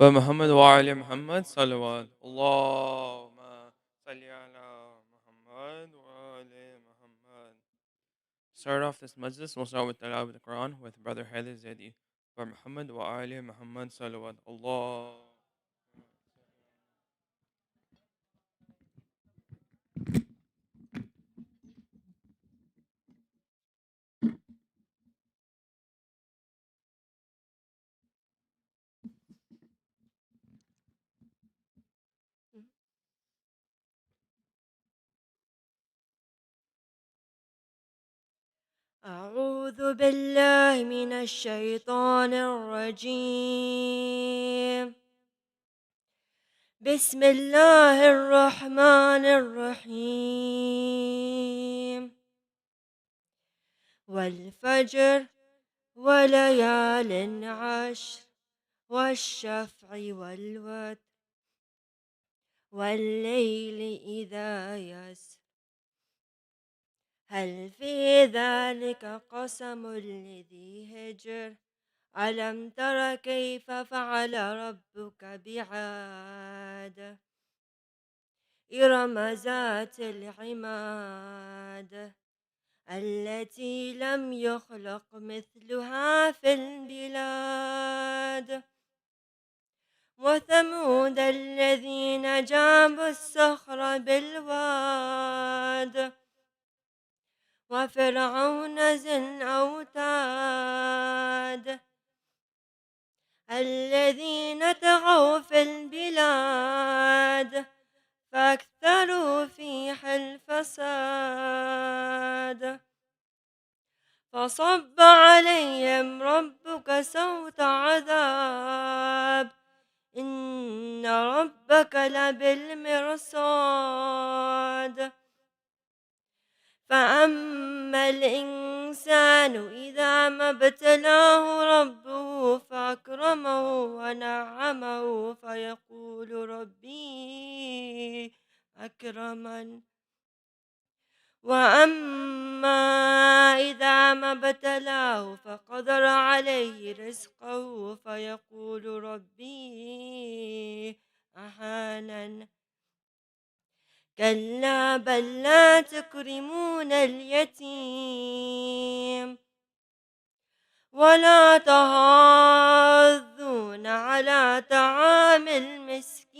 ومحمد وعلى محمد صلوات اللهم صل على Muhammad وعلى Muhammad. Start off this majlis. We'll start with Tilawat of the Quran with Brother Hadir Zadi. For Muhammad وعلى Muhammad صلوات Allah. أعوذ بالله من الشيطان الرجيم. بسم الله الرحمن الرحيم. والفجر وليال عشر والشفع والوتر والليل إذا يسر هل في ذلك قسم لذي هجر ألم تر كيف فعل ربك بعاد إرم ذات العماد التي لم يخلق مثلها في البلاد وثمود الذين جابوا الصخر بالواد وفرعون ذي الأوتاد الذين طغوا في البلاد فاكثروا فيها الفساد فصب عليهم ربك سوط عذاب إن ربك لبالمرصاد فأما الإنسان إذا ما ابتلاه ربه فأكرمه ونعمه فيقول ربي أكرمن وأما إذا ما ابتلاه فقدر عليه رزقه فيقول ربي أهانن كلا بل لا تكرمون اليتيم ولا تحاضون على طعام المسكين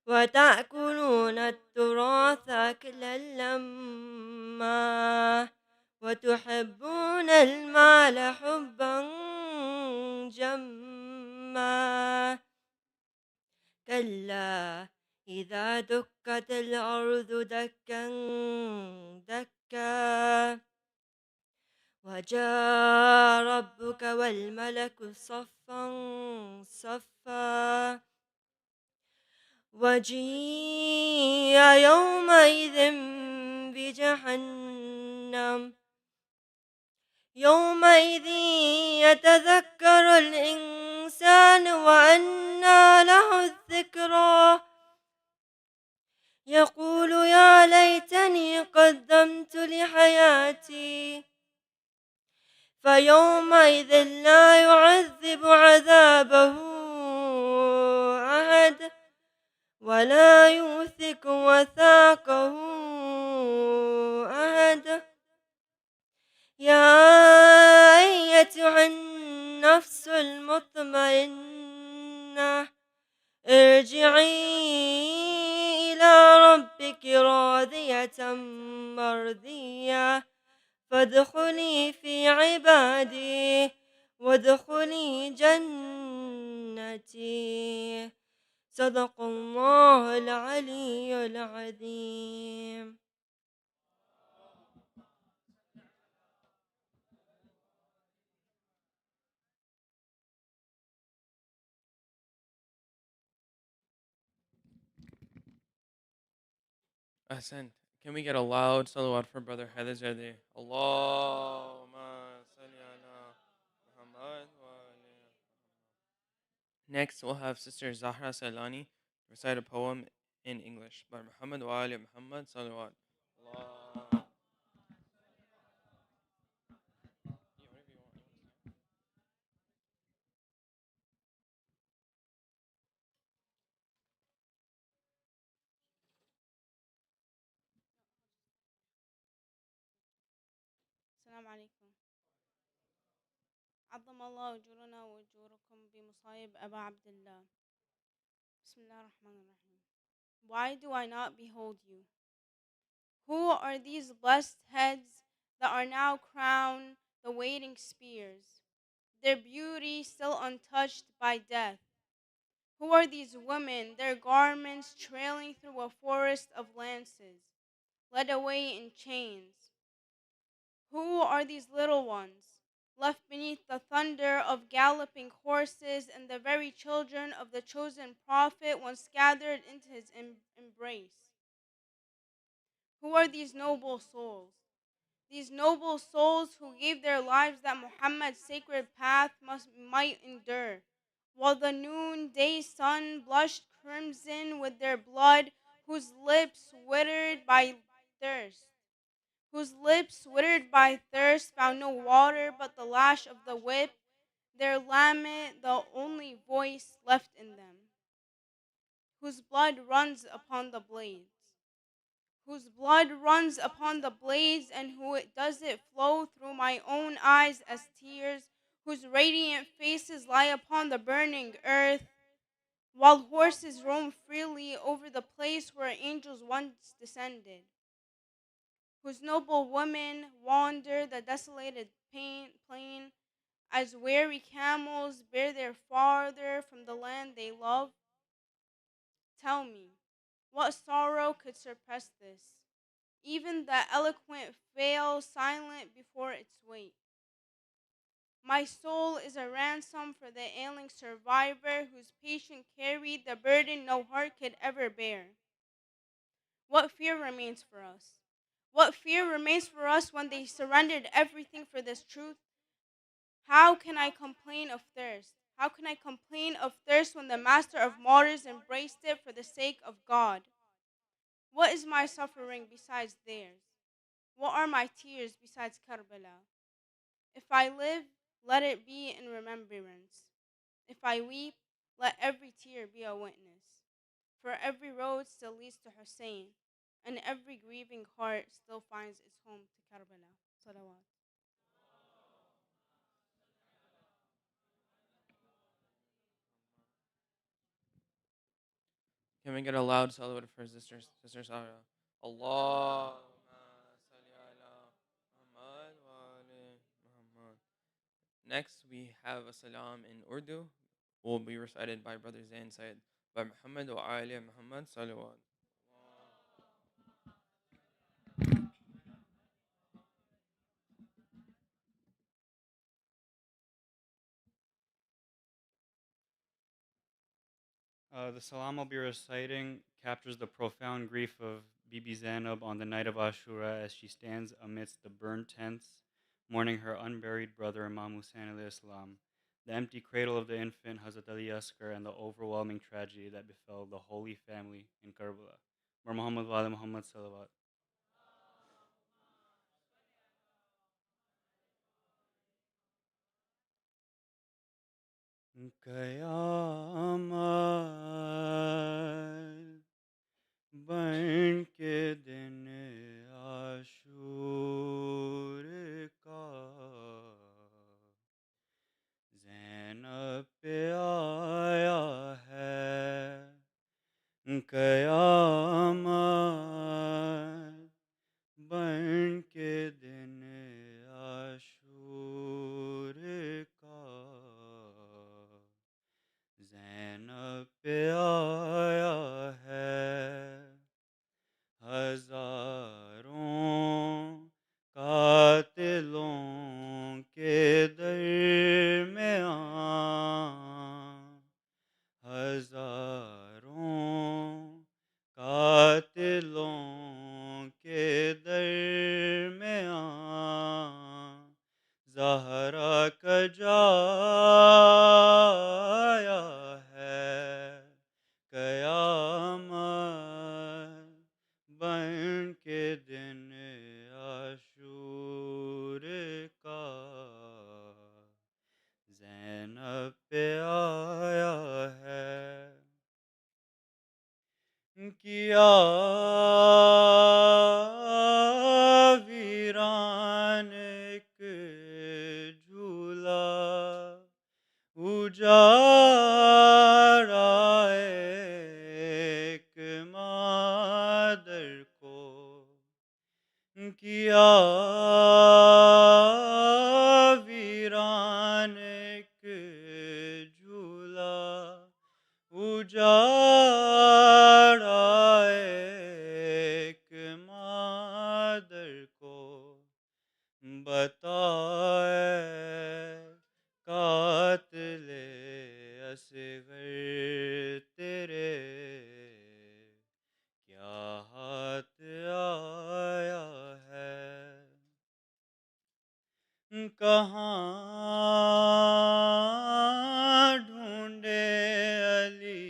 وتأكلون التراث أكلا لما وتحبون المال حبا جما كلا إذا دكت الأرض دكا دكا وجاء ربك والملك صفا صفا وجيء يومئذ بجهنم يومئذ يتذكر الإنسان وأنى له الذكرى يقول يا ليتني قدمت لحياتي فيومئذ لا يعذب عذابه أحد ولا يوثق وثاقه أحد يا أيتها النفس المطمئنة ارجعي إلى ربك راضية مرضية فادخلي في عبادي وادخلي جنتي صدق الله العلي العظيم. Ahsan. Can we get a loud salawat for Brother Hadir Zadi? Allahumma salli ala Muhammad wa ala. Next, we'll have Sister Zahra Salani recite a poem in English by Muhammad wa ali Muhammad salawat. Allah. السلام عليكم. عظم الله أجورنا وأجوركم بمصايب أبا عبد الله. بسم الله الرحمن الرحيم. Why do I not behold you? Who are these blessed heads that are now crowned the waiting spears, their beauty still untouched by death? Who are these women, their garments trailing through a forest of lances, led away in chains? Who are these little ones, left beneath the thunder of galloping horses, and the very children of the chosen prophet once gathered into his embrace? Who are these noble souls? These noble souls who gave their lives that Muhammad's sacred path might endure, while the noonday sun blushed crimson with their blood, whose lips withered by thirst found no water but the lash of the whip, their lament the only voice left in them, whose blood runs upon the blades. And who it does it flow through my own eyes as tears, whose radiant faces lie upon the burning earth, while horses roam freely over the place where angels once descended, whose noble women wander the desolated plain as weary camels bear their farther from the land they love. Tell me, what sorrow could suppress this? Even the eloquent fail silent before its weight. My soul is a ransom for the ailing survivor whose patience carried the burden no heart could ever bear. What fear remains for us? What fear remains for us when they surrendered everything for this truth? How can I complain of thirst? How can I complain of thirst when the master of martyrs embraced it for the sake of God? What is my suffering besides theirs? What are my tears besides Karbala? If I live, let it be in remembrance. If I weep, let every tear be a witness. For every road still leads to Hussein, and every grieving heart still finds its home to Karbala. Salawat. Can we get a loud salawat for Sister Sarah? Allahumma salli ala Muhammad wa ali Muhammad. Next, we have a salam in Urdu, will be recited by Brother Zain Said by Muhammad wa ali Muhammad salawat. The salam I'll be reciting captures the profound grief of Bibi Zainab on the night of Ashura as she stands amidst the burned tents, mourning her unburied brother Imam Hussein alayhi salam, the empty cradle of the infant Hazrat Ali Asghar, and the overwhelming tragedy that befell the Holy Family in Karbala. Where Muhammad wa ala Muhammad salawat. Kayamat बन के दिन आशूर का ज़ैनब पे आया है कयामत बन के दिन आशूर का किया वीरान एक झूला उजाड़ा एक मादर को बताए कातिले असगर तेरे क्या हाथ आया है कहाँ ढूंढे अली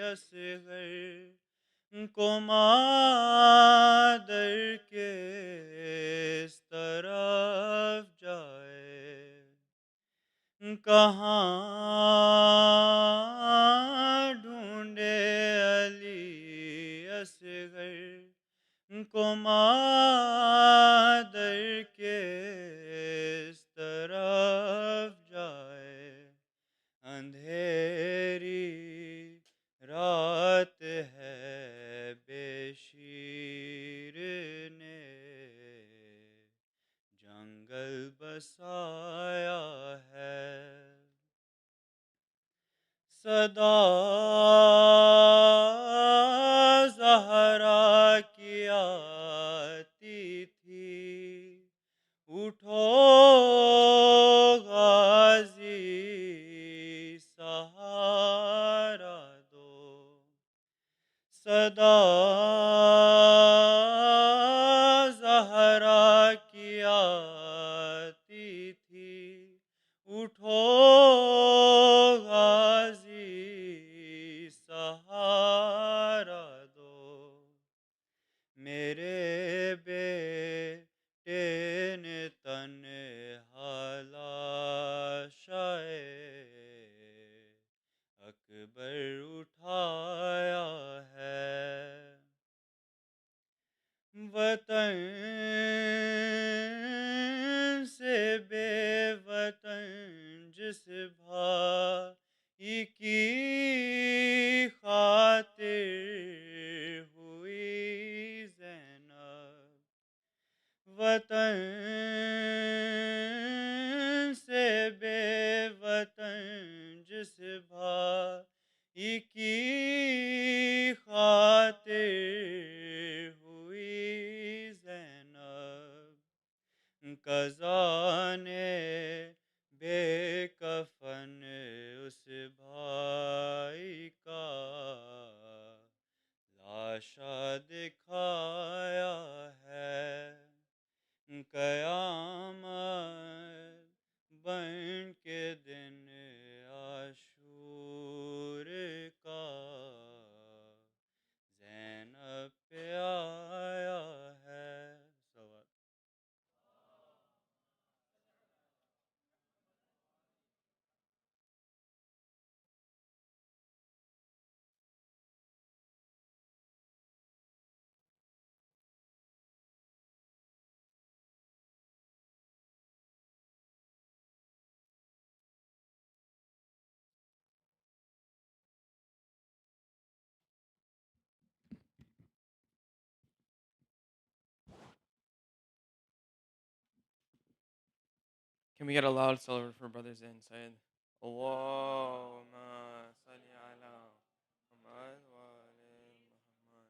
असगर को मादर के इस तरफ जाए कहाँ ढूंढे अली असगर को मादर के इस तरफ जाए अंधेरी रात है बेशीर ने जंगल बसाया है सदा ज़हरा की आती थी उठो गाजी सहारा दो सदा ज़हरा की आती थी उठो गाजी सहारा दो मेरे बेटे ने तन्हालाशाए अकबर उठाया है वतन से बेवतन जिस भाई की खातिर हुई ज़ैनब वतन से बेवतन जिस भाई की खातिर हुई ज़ैनब कज़ा ने बेकफन उस भाई का लाशा दिखाया है कयामत बन के दिन आशूर का ज़ैनब पे आया है सवाल Can we get a loud celebrate for brothers inside? Allahumma salli ala Muhammad wa ali Muhammad.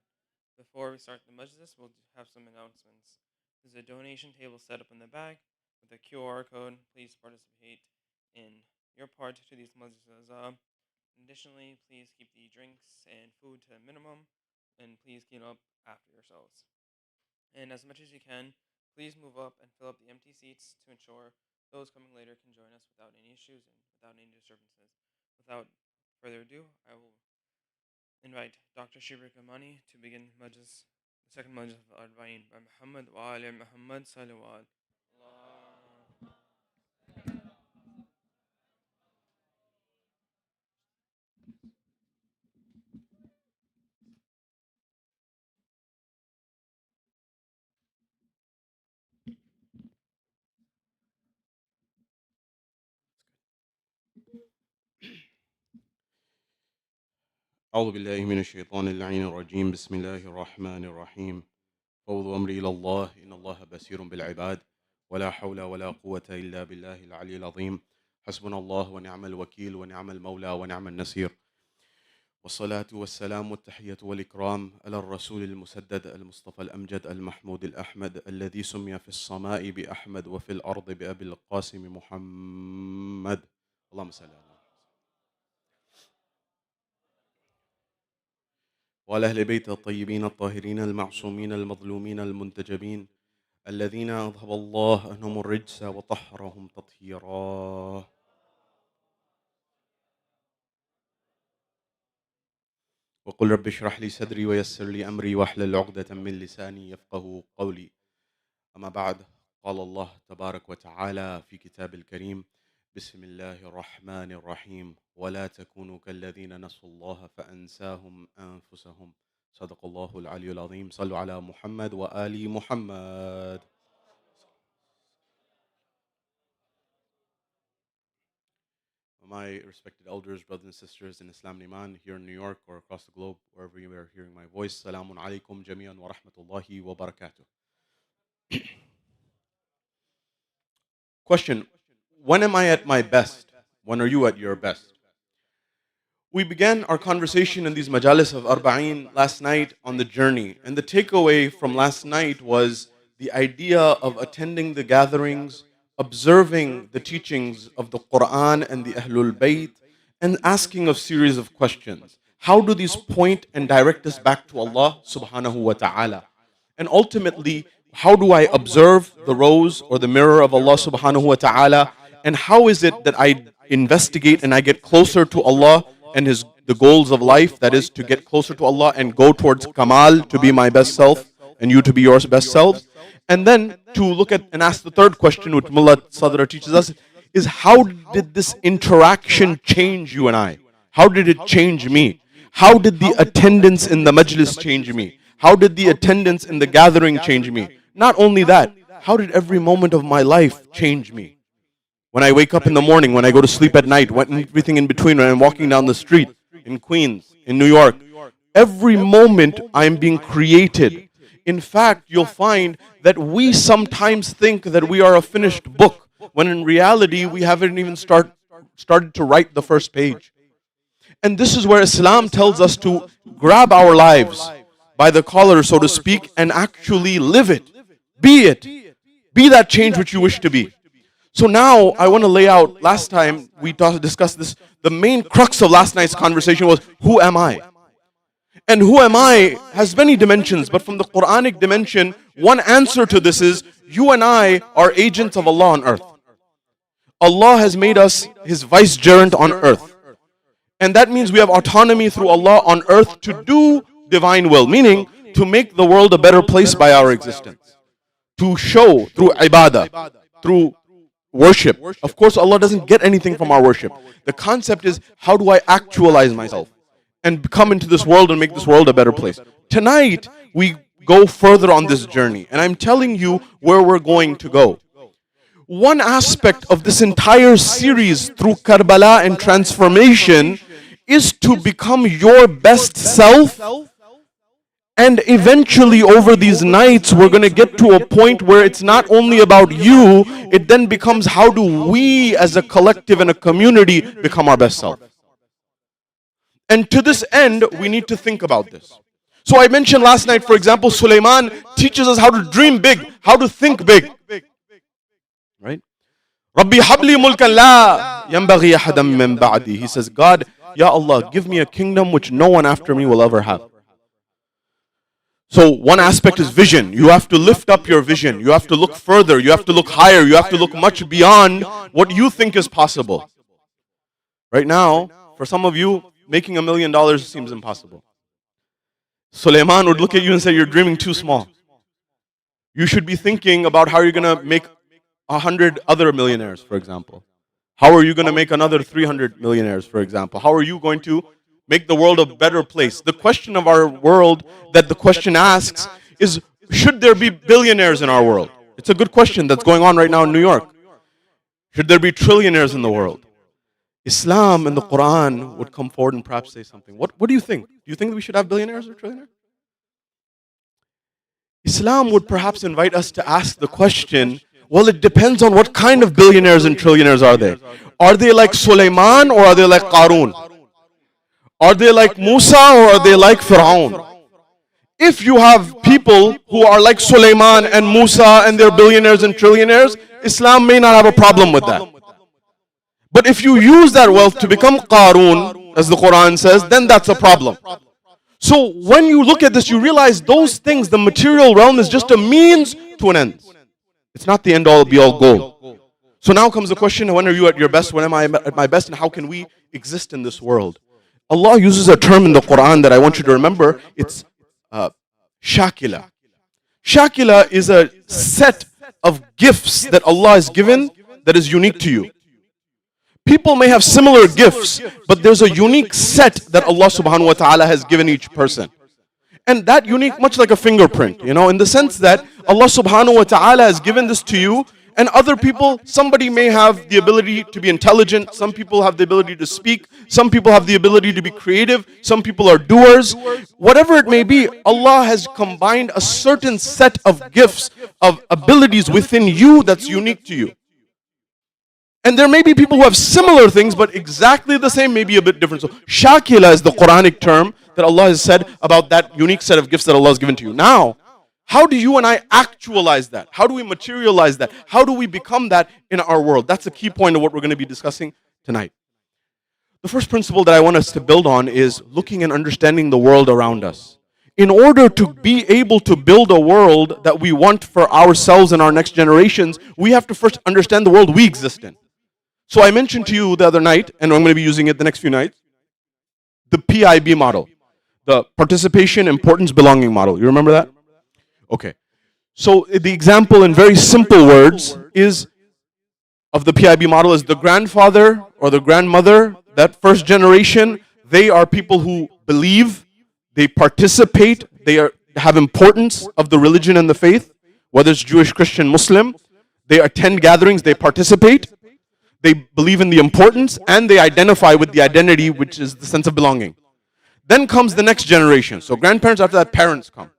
Before we start the majlis, we'll have some announcements. There's a donation table set up in the back with a QR code. Please participate in your part to these majlis. Additionally, please keep the drinks and food to a minimum, and please clean up after yourselves. And as much as you can, please move up and fill up the empty seats to ensure those coming later can join us without any issues and without any disturbances. Without further ado, I will invite Dr. Shibri Kamani to begin Majlis, the second Majlis of Arbaeen by Muhammad wa ali Muhammad salawat. Allah. أعوذ بالله من الشيطان اللعين الرجيم بسم الله الرحمن الرحيم فوض أمري إلى الله إن الله الله بصير بالعباد ولا حول ولا قوة إلا بالله العلي العظيم حسبنا الله ونعم الوكيل ونعم المولى ونعم النصير والصلاة والسلام والتحية والإكرام على الرسول المسدد المصطفى الأمجد المحمود الأحمد الذي سمي في السماء بأحمد وفي الأرض بأبي القاسم محمد اللهم صل على وعلى أهل بيت الطيبين الطاهرين المعصومين المظلومين المنتجبين الذين أذهب الله عنهم الرجس وطهرهم تطهيرا. وقل رب اشرح لي صدري ويسر لي أمري واحلل عقدة من لساني يفقه قولي. أما بعد، قال الله تبارك وتعالى في كتاب الكريم: بسم الله الرحمن الرحيم ولا تكونوا كالذين نسوا الله فأنساهم أنفسهم صدق الله العلي العظيم. صلوا على محمد وآل محمد. My respected elders, brothers and sisters in Islam Iman here in New York or across the globe, wherever you are hearing my voice, Salamun alaikum jami'an wa rahmatullahi wa barakatuh. Question: when am I at my best? When are you at your best? We began our conversation in these Majlis of Arbaeen last night on the journey, and the takeaway from last night was the idea of attending the gatherings, observing the teachings of the Quran and the Ahlul Bayt, and asking a series of questions. How do these point and direct us back to Allah subhanahu wa ta'ala? And ultimately, how do I observe the rose or the mirror of Allah subhanahu wa ta'ala? And how is it that I investigate and I get closer to Allah and the goals of life, that is to get closer to Allah and go towards Kamal, to be my best self and you to be your best selves? And then to look at and ask the third question, which Mullah Sadra teaches us, is how did this interaction change you and I? How did it change me? How did the attendance in the Majlis change me? How did the attendance in the gathering change me? Not only that, how did every moment of my life change me? When I wake up in the morning, when I go to sleep at night, when everything in between, when I'm walking down the street in Queens, in New York, every moment I'm being created. In fact, you'll find that we sometimes think that we are a finished book, when in reality we haven't even started to write the first page. And this is where Islam tells us to grab our lives by the collar, so to speak, and actually live it. Be it. Be that change which you wish to be. So now I want to lay out, last time we discussed this, the main crux of last night's conversation was, who am I? And who am I has many dimensions, but from the Quranic dimension, one answer to this is, you and I are agents of Allah on earth. Allah has made us His vicegerent on earth. And that means we have autonomy through Allah on earth to do divine will, meaning to make the world a better place by our existence. To show through ibadah, through worship. Of course, Allah doesn't get anything from our worship. The concept is, how do I actualize myself and come into this world and make this world a better place? Tonight, we go further on this journey, and I'm telling you where we're going to go. One aspect of this entire series through Karbala and transformation is to become your best self. And eventually, over these nights, we're going to get to a point where it's not only about you, it then becomes, how do we as a collective and a community become our best self? And to this end, we need to think about this. So I mentioned last night, for example, Sulaiman teaches us how to dream big, how to think big. Right? Rabbi habli mulkan la yanbaghi ahadan min ba'di. He says, God, Ya Allah, give me a kingdom which no one after me will ever have. So one aspect is vision. You have to lift up your vision. You have to look further. You have to look higher. You have to look much beyond what you think is possible. Right now, for some of you, making $1 million seems impossible. Sulaiman would look at you and say, you're dreaming too small. You should be thinking about how you're going to make 100 other millionaires, for example. How are you going to make another 300 millionaires, for example? How are you going to make the world a better place? The question of our world that the question asks is, should there be billionaires in our world? It's a good question that's going on right now in New York. Should there be trillionaires in the world? Islam and the Quran would come forward and perhaps say something. What do you think? Do you think that we should have billionaires or trillionaires? Islam would perhaps invite us to ask the question, well, it depends on what kind of billionaires and trillionaires are they. Are they like Sulaiman or are they like Qarun? Are they like Musa or are they like Fir'aun? If you have people who are like Sulaiman and Musa and they're billionaires and trillionaires, Islam may not have a problem with that. But if you use that wealth to become Qarun, as the Quran says, then that's a problem. So when you look at this, you realize those things, the material realm is just a means to an end. It's not the end all be all goal. So now comes the question, when are you at your best? When am I at my best? And how can we exist in this world? Allah uses a term in the Quran that I want you to remember. It's Shakila. Shakila is a set of gifts that Allah has given that is unique to you. People may have similar gifts, but there's a unique set that Allah subhanahu wa ta'ala has given each person. And that unique, much like a fingerprint, in the sense that Allah subhanahu wa ta'ala has given this to you, and other people, somebody may have the ability to be intelligent, some people have the ability to speak, some people have the ability to be creative, some people are doers. Whatever it may be, Allah has combined a certain set of gifts, of abilities within you that's unique to you. And there may be people who have similar things, but exactly the same, may be a bit different. So, Shakila is the Quranic term that Allah has said about that unique set of gifts that Allah has given to you. Now, how do you and I actualize that? How do we materialize that? How do we become that in our world? That's a key point of what we're going to be discussing tonight. The first principle that I want us to build on is looking and understanding the world around us. In order to be able to build a world that we want for ourselves and our next generations, we have to first understand the world we exist in. So I mentioned to you the other night, and I'm going to be using it the next few nights, the PIB model, the participation, importance, belonging model. You remember that? Okay. So the example in very simple words is of the PIB model is the grandfather or the grandmother, that first generation, they are people who believe, they participate, have importance of the religion and the faith, whether it's Jewish, Christian, Muslim. They attend gatherings, they participate. They believe in the importance and they identify with the identity, which is the sense of belonging. Then comes the next generation. So grandparents, after that, parents come.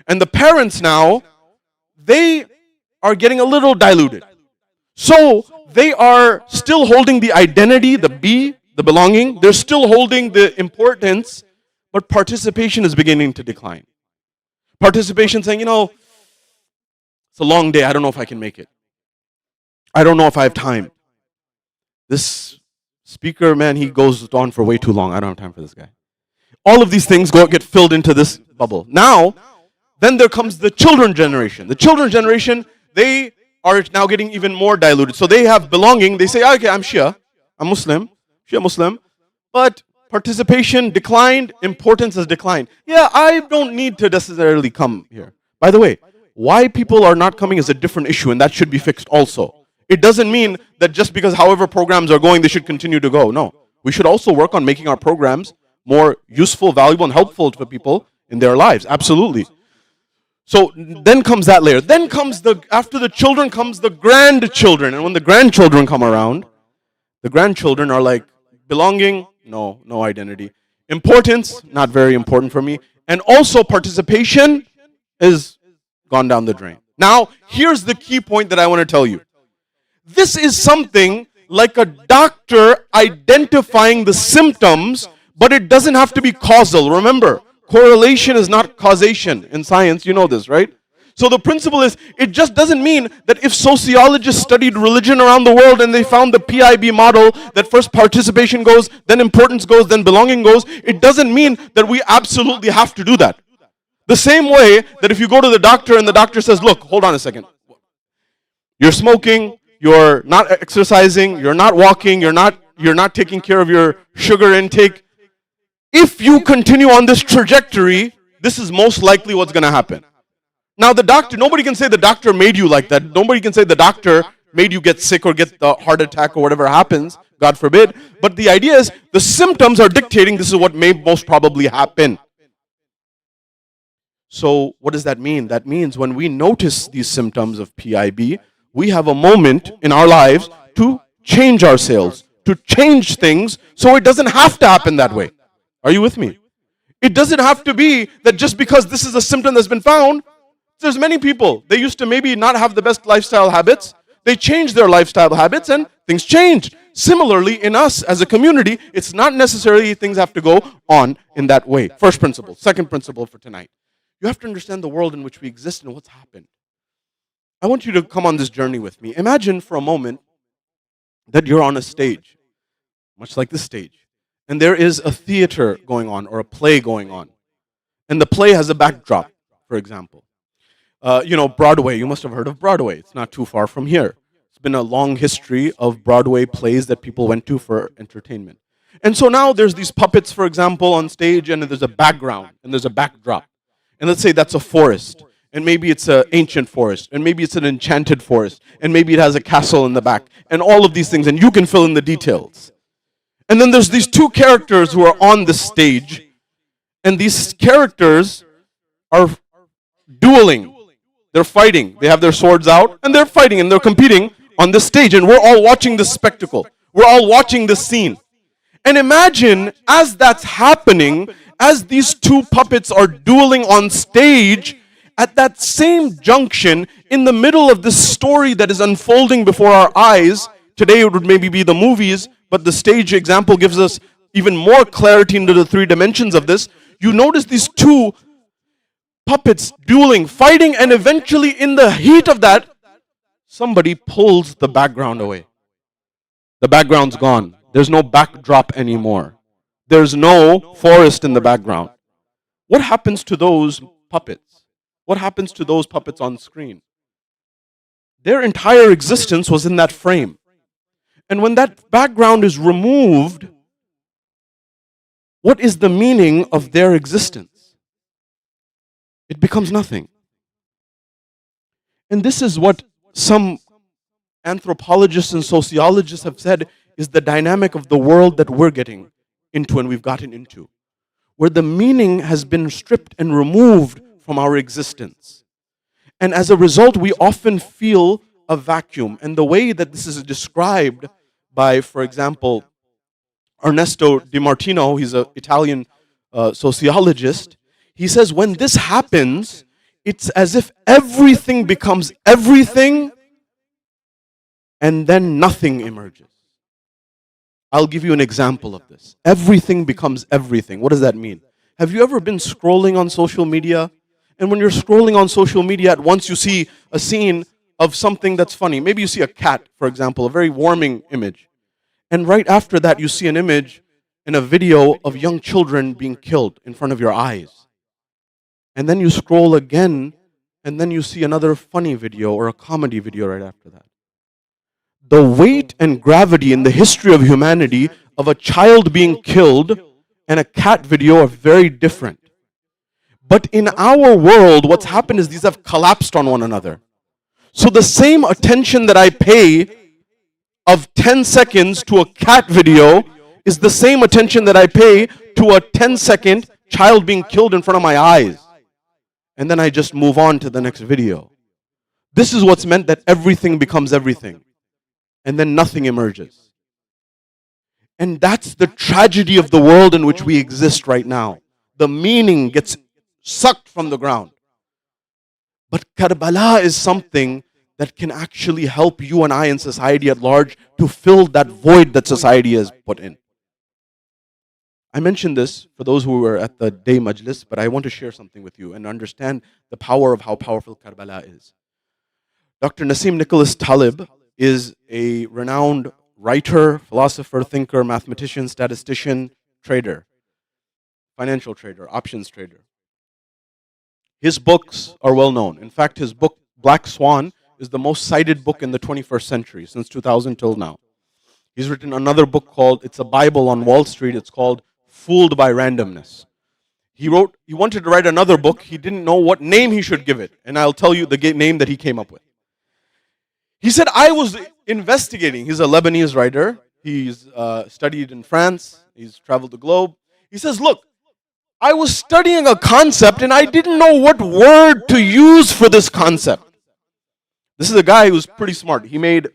And the parents now, they are getting a little diluted. So they are still holding the identity, the B, the belonging. They're still holding the importance, but participation is beginning to decline. Participation saying, it's a long day. I don't know if I can make it. I don't know if I have time. This speaker, man, he goes on for way too long. I don't have time for this guy. All of these things get filled into this bubble. Now, then there comes the children generation. The children generation, they are now getting even more diluted. So they have belonging. They say, okay, I'm Shia, I'm Muslim, Shia Muslim. But participation declined, importance has declined. Yeah, I don't need to necessarily come here. By the way, why people are not coming is a different issue, and that should be fixed also. It doesn't mean that just because however programs are going, they should continue to go. No. We should also work on making our programs more useful, valuable, and helpful to people in their lives. Absolutely. So then comes that layer. Then comes after the children comes the grandchildren. And when the grandchildren come around, the grandchildren are like, belonging, no identity. Importance, not very important for me. And also participation is gone down the drain. Now, here's the key point that I want to tell you. This is something like a doctor identifying the symptoms, but it doesn't have to be causal. Remember, correlation is not causation in science. You know this, right? So the principle is, it just doesn't mean that if sociologists studied religion around the world and they found the PIB model, that first participation goes, then importance goes, then belonging goes, it doesn't mean that we absolutely have to do that. The same way that if you go to the doctor and the doctor says, look, hold on a second. You're smoking, you're not exercising, you're not walking, you're not taking care of your sugar intake. If you continue on this trajectory, this is most likely what's going to happen. Now the doctor, nobody can say the doctor made you like that. Nobody can say the doctor made you get sick or get the heart attack or whatever happens, God forbid. But the idea is the symptoms are dictating this is what may most probably happen. So what does that mean? That means when we notice these symptoms of PIB, we have a moment in our lives to change ourselves, to change things so it doesn't have to happen that way. Are you with me? It doesn't have to be that just because this is a symptom that's been found, There's many people, they used to maybe not have the best lifestyle habits. They changed their lifestyle habits and things changed. Similarly, in us as a community, it's not necessarily things have to go on in that way. First principle. Second principle for tonight. You have to understand the world in which we exist and what's happened. I want you to come on this journey with me. Imagine for a moment that you're on a stage, much like this stage, and there is a theater going on or a play going on. And the play has a backdrop, for example. Broadway, you must have heard of Broadway. It's not too far from here. It's been a long history of Broadway plays that people went to for entertainment. And so now there's these puppets, for example, on stage, and there's a background, and there's a backdrop. And let's say that's a forest, and maybe it's an ancient forest, and maybe it's an enchanted forest, and maybe it has a castle in the back, and all of these things, and you can fill in the details. And then there's these two characters who are on the stage, and these characters are dueling. They're fighting. They have their swords out, and they're fighting, and they're competing on the stage, and we're all watching this spectacle. We're all watching this scene. And imagine, as that's happening, as these two puppets are dueling on stage, at that same junction, in the middle of this story that is unfolding before our eyes, today it would maybe be the movies, but the stage example gives us even more clarity into the three dimensions of this. You notice these two puppets dueling, fighting, and eventually in the heat of that, somebody pulls the background away. The background's gone. There's no backdrop anymore. There's no forest in the background. What happens to those puppets? What happens to those puppets on screen? Their entire existence was in that frame. And when that background is removed, what is the meaning of their existence? It becomes nothing. And this is what some anthropologists and sociologists have said is the dynamic of the world that we're getting into and we've gotten into, where the meaning has been stripped and removed from our existence. And as a result, we often feel a vacuum. And the way that this is described by, for example, Ernesto Di Martino, he's an Italian sociologist, he says when this happens, it's as if everything becomes everything and then nothing emerges. I'll give you an example of this. Everything becomes everything. What does that mean? Have you ever been scrolling on social media? And when you're scrolling on social media, at once you see a scene of something that's funny. Maybe you see a cat, for example, a very warming image. And right after that, you see an image in a video of young children being killed in front of your eyes. And then you scroll again, and then you see another funny video or a comedy video right after that. The weight and gravity in the history of humanity of a child being killed and a cat video are very different. But in our world, what's happened is these have collapsed on one another. So the same attention that I pay of 10 seconds to a cat video is the same attention that I pay to a 10-second child being killed in front of my eyes. And then I just move on to the next video. This is what's meant that everything becomes everything. And then nothing emerges. And that's the tragedy of the world in which we exist right now. The meaning gets sucked from the ground. But Karbala is something that can actually help you and I and society at large to fill that void that society has put in. I mentioned this for those who were at the day Majlis, but I want to share something with you and understand the power of how powerful Karbala is. Dr. Nassim Nicholas Talib is a renowned writer, philosopher, thinker, mathematician, statistician, trader, financial trader, options trader. His books are well known. In fact, his book, Black Swan, is the most cited book in the 21st century, since 2000 till now. He's written another book called, it's a Bible on Wall Street, it's called Fooled by Randomness. He wanted to write another book, he didn't know what name he should give it, and I'll tell you the name that he came up with. He said, I was investigating. He's a Lebanese writer. He's studied in France. He's traveled the globe. He says, look, I was studying a concept and I didn't know what word to use for this concept. This is a guy who's pretty smart. He made,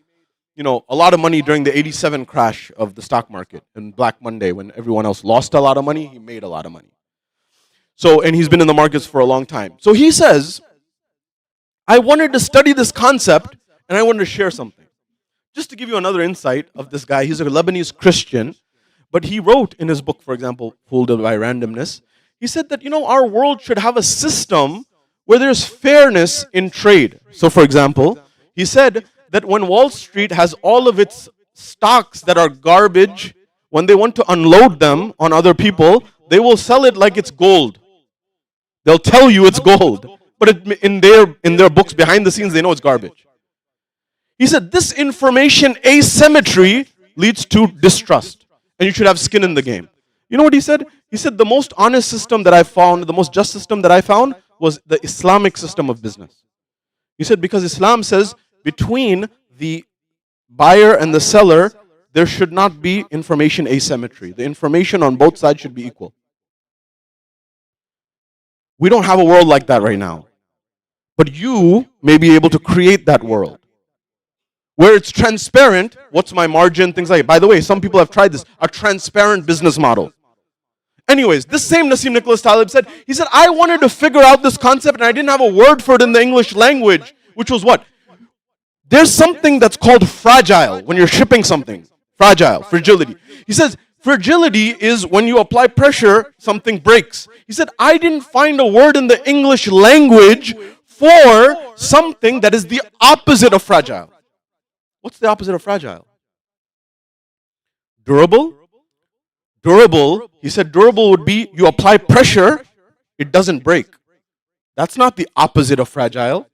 a lot of money during the 87 crash of the stock market and Black Monday when everyone else lost a lot of money. He made a lot of money. So, and he's been in the markets for a long time. So he says, I wanted to study this concept and I wanted to share something. Just to give you another insight of this guy, he's a Lebanese Christian, but he wrote in his book, for example, Fooled by Randomness, he said that, our world should have a system where there's fairness in trade. So, for example, he said that when Wall Street has all of its stocks that are garbage, when they want to unload them on other people, they will sell it like it's gold. They'll tell you it's gold, but in their books behind the scenes, they know it's garbage. He said this information asymmetry leads to distrust, and you should have skin in the game. You know what he said? He said the most honest system that I found, the most just system that I found was the Islamic system of business. He said because Islam says between the buyer and the seller, there should not be information asymmetry. The information on both sides should be equal. We don't have a world like that right now. But you may be able to create that world where it's transparent. What's my margin? Things like that. By the way, some people have tried this, a transparent business model. Anyways, this same Nassim Nicholas Taleb said, he said, I wanted to figure out this concept and I didn't have a word for it in the English language, which was what? There's something that's called fragile when you're shipping something. Fragile, fragility. He says, fragility is when you apply pressure, something breaks. He said, I didn't find a word in the English language for something that is the opposite of fragile. What's the opposite of fragile? Durable. Durable, he said durable would be you apply pressure, it doesn't break. That's not the opposite of fragile.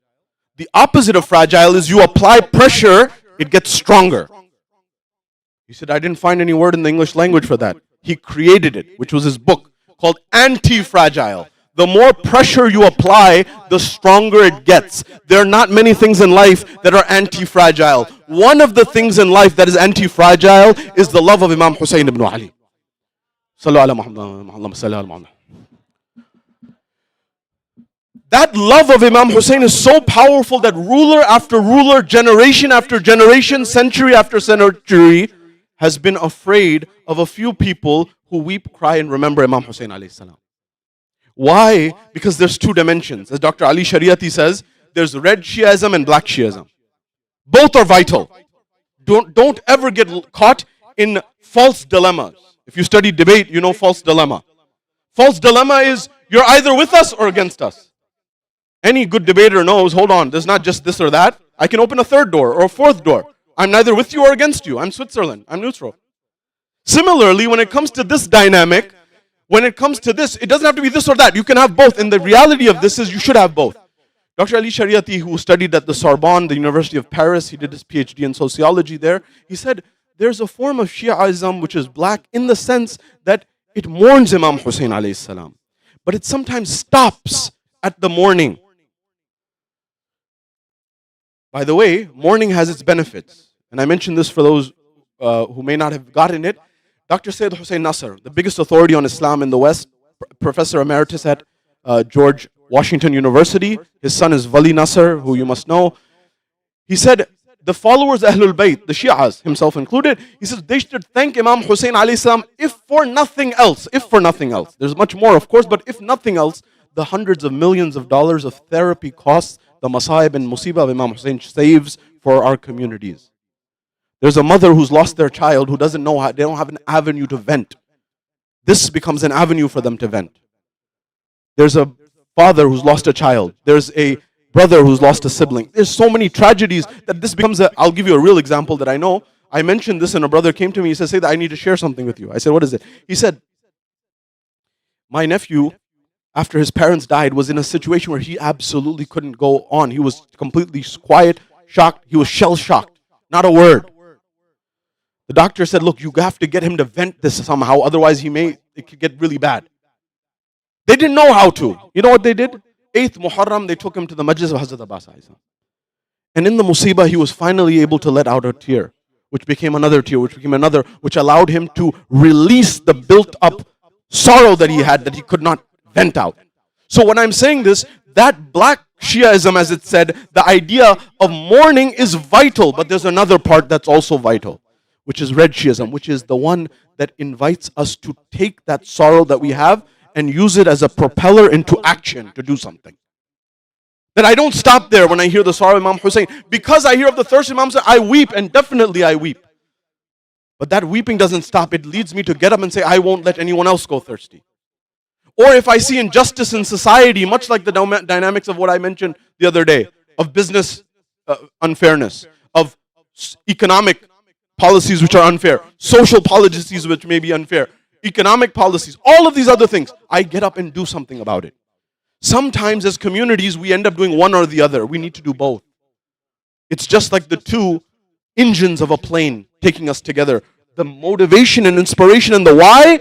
The opposite of fragile is you apply pressure, it gets stronger. He said, I didn't find any word in the English language for that. He created it, which was his book called Anti-Fragile. The more pressure you apply, the stronger it gets. There are not many things in life that are anti-fragile. One of the things in life that is anti-fragile is the love of Imam Hussein ibn Ali. That love of Imam Hussein is so powerful that ruler after ruler, generation after generation, century after century, has been afraid of a few people who weep, cry, and remember Imam Hussein alayhi salam. Why? Because there's two dimensions. As Dr. Ali Shariati says, there's red Shiaism and black Shiaism. Both are vital. Don't ever get caught in false dilemmas. If you study debate, you know false dilemma. False dilemma is you're either with us or against us. Any good debater knows, hold on, there's not just this or that. I can open a third door or a fourth door. I'm neither with you or against you. I'm Switzerland. I'm neutral. Similarly, when it comes to this dynamic, when it comes to this, it doesn't have to be this or that. You can have both. And the reality of this is you should have both. Dr. Ali Shariati, who studied at the Sorbonne, the University of Paris, he did his PhD in sociology there. He said, there's a form of Shiaism which is black in the sense that it mourns Imam Hussein alayhi salam. But it sometimes stops at the mourning. By the way, mourning has its benefits. And I mention this for those who may not have gotten it. Dr. Sayyid Hussein Nasr, the biggest authority on Islam in the West, Professor Emeritus at George Washington University. His son is Wali Nasr, who you must know. He said, the followers of Ahlul Bayt, the Shias, himself included, he says they should thank Imam Hussein alayhi salam if for nothing else. If for nothing else. There's much more, of course, but if nothing else, the hundreds of millions of dollars of therapy costs the Masaib and Musibah of Imam Hussein saves for our communities. There's a mother who's lost their child who doesn't know how, they don't have an avenue to vent. This becomes an avenue for them to vent. There's a father who's lost a child. There's a brother who's lost a sibling. There's so many tragedies that this becomes I'll give you a real example that I know. I mentioned this and a brother came to me, he said, I need to share something with you. I said, what is it? He said, my nephew, after his parents died, was in a situation where he absolutely couldn't go on. He was completely quiet, shocked. He was shell-shocked. Not a word. The doctor said, look, you have to get him to vent this somehow, otherwise it could get really bad. They didn't know how to. You know what they did? 8th Muharram, they took him to the Majlis of Hazrat Abbas. And in the musibah, he was finally able to let out a tear, which became another tear, which became another, which allowed him to release the built-up sorrow that he had, that he could not vent out. So when I'm saying this, that black Shiaism, as it said, the idea of mourning is vital, but there's another part that's also vital, which is red Shiaism, which is the one that invites us to take that sorrow that we have and use it as a propeller into action to do something. That I don't stop there when I hear the sorrow of Imam Hussein. Because I hear of the thirst of Imam Hussein, I weep, and definitely I weep. But that weeping doesn't stop. It leads me to get up and say, I won't let anyone else go thirsty. Or if I see injustice in society, much like the dynamics of what I mentioned the other day, of business unfairness, of economic policies which are unfair, social policies which may be unfair, economic policies, all of these other things, I get up and do something about it. Sometimes as communities, we end up doing one or the other. We need to do both. It's just like the two engines of a plane taking us together. The motivation and inspiration and the why,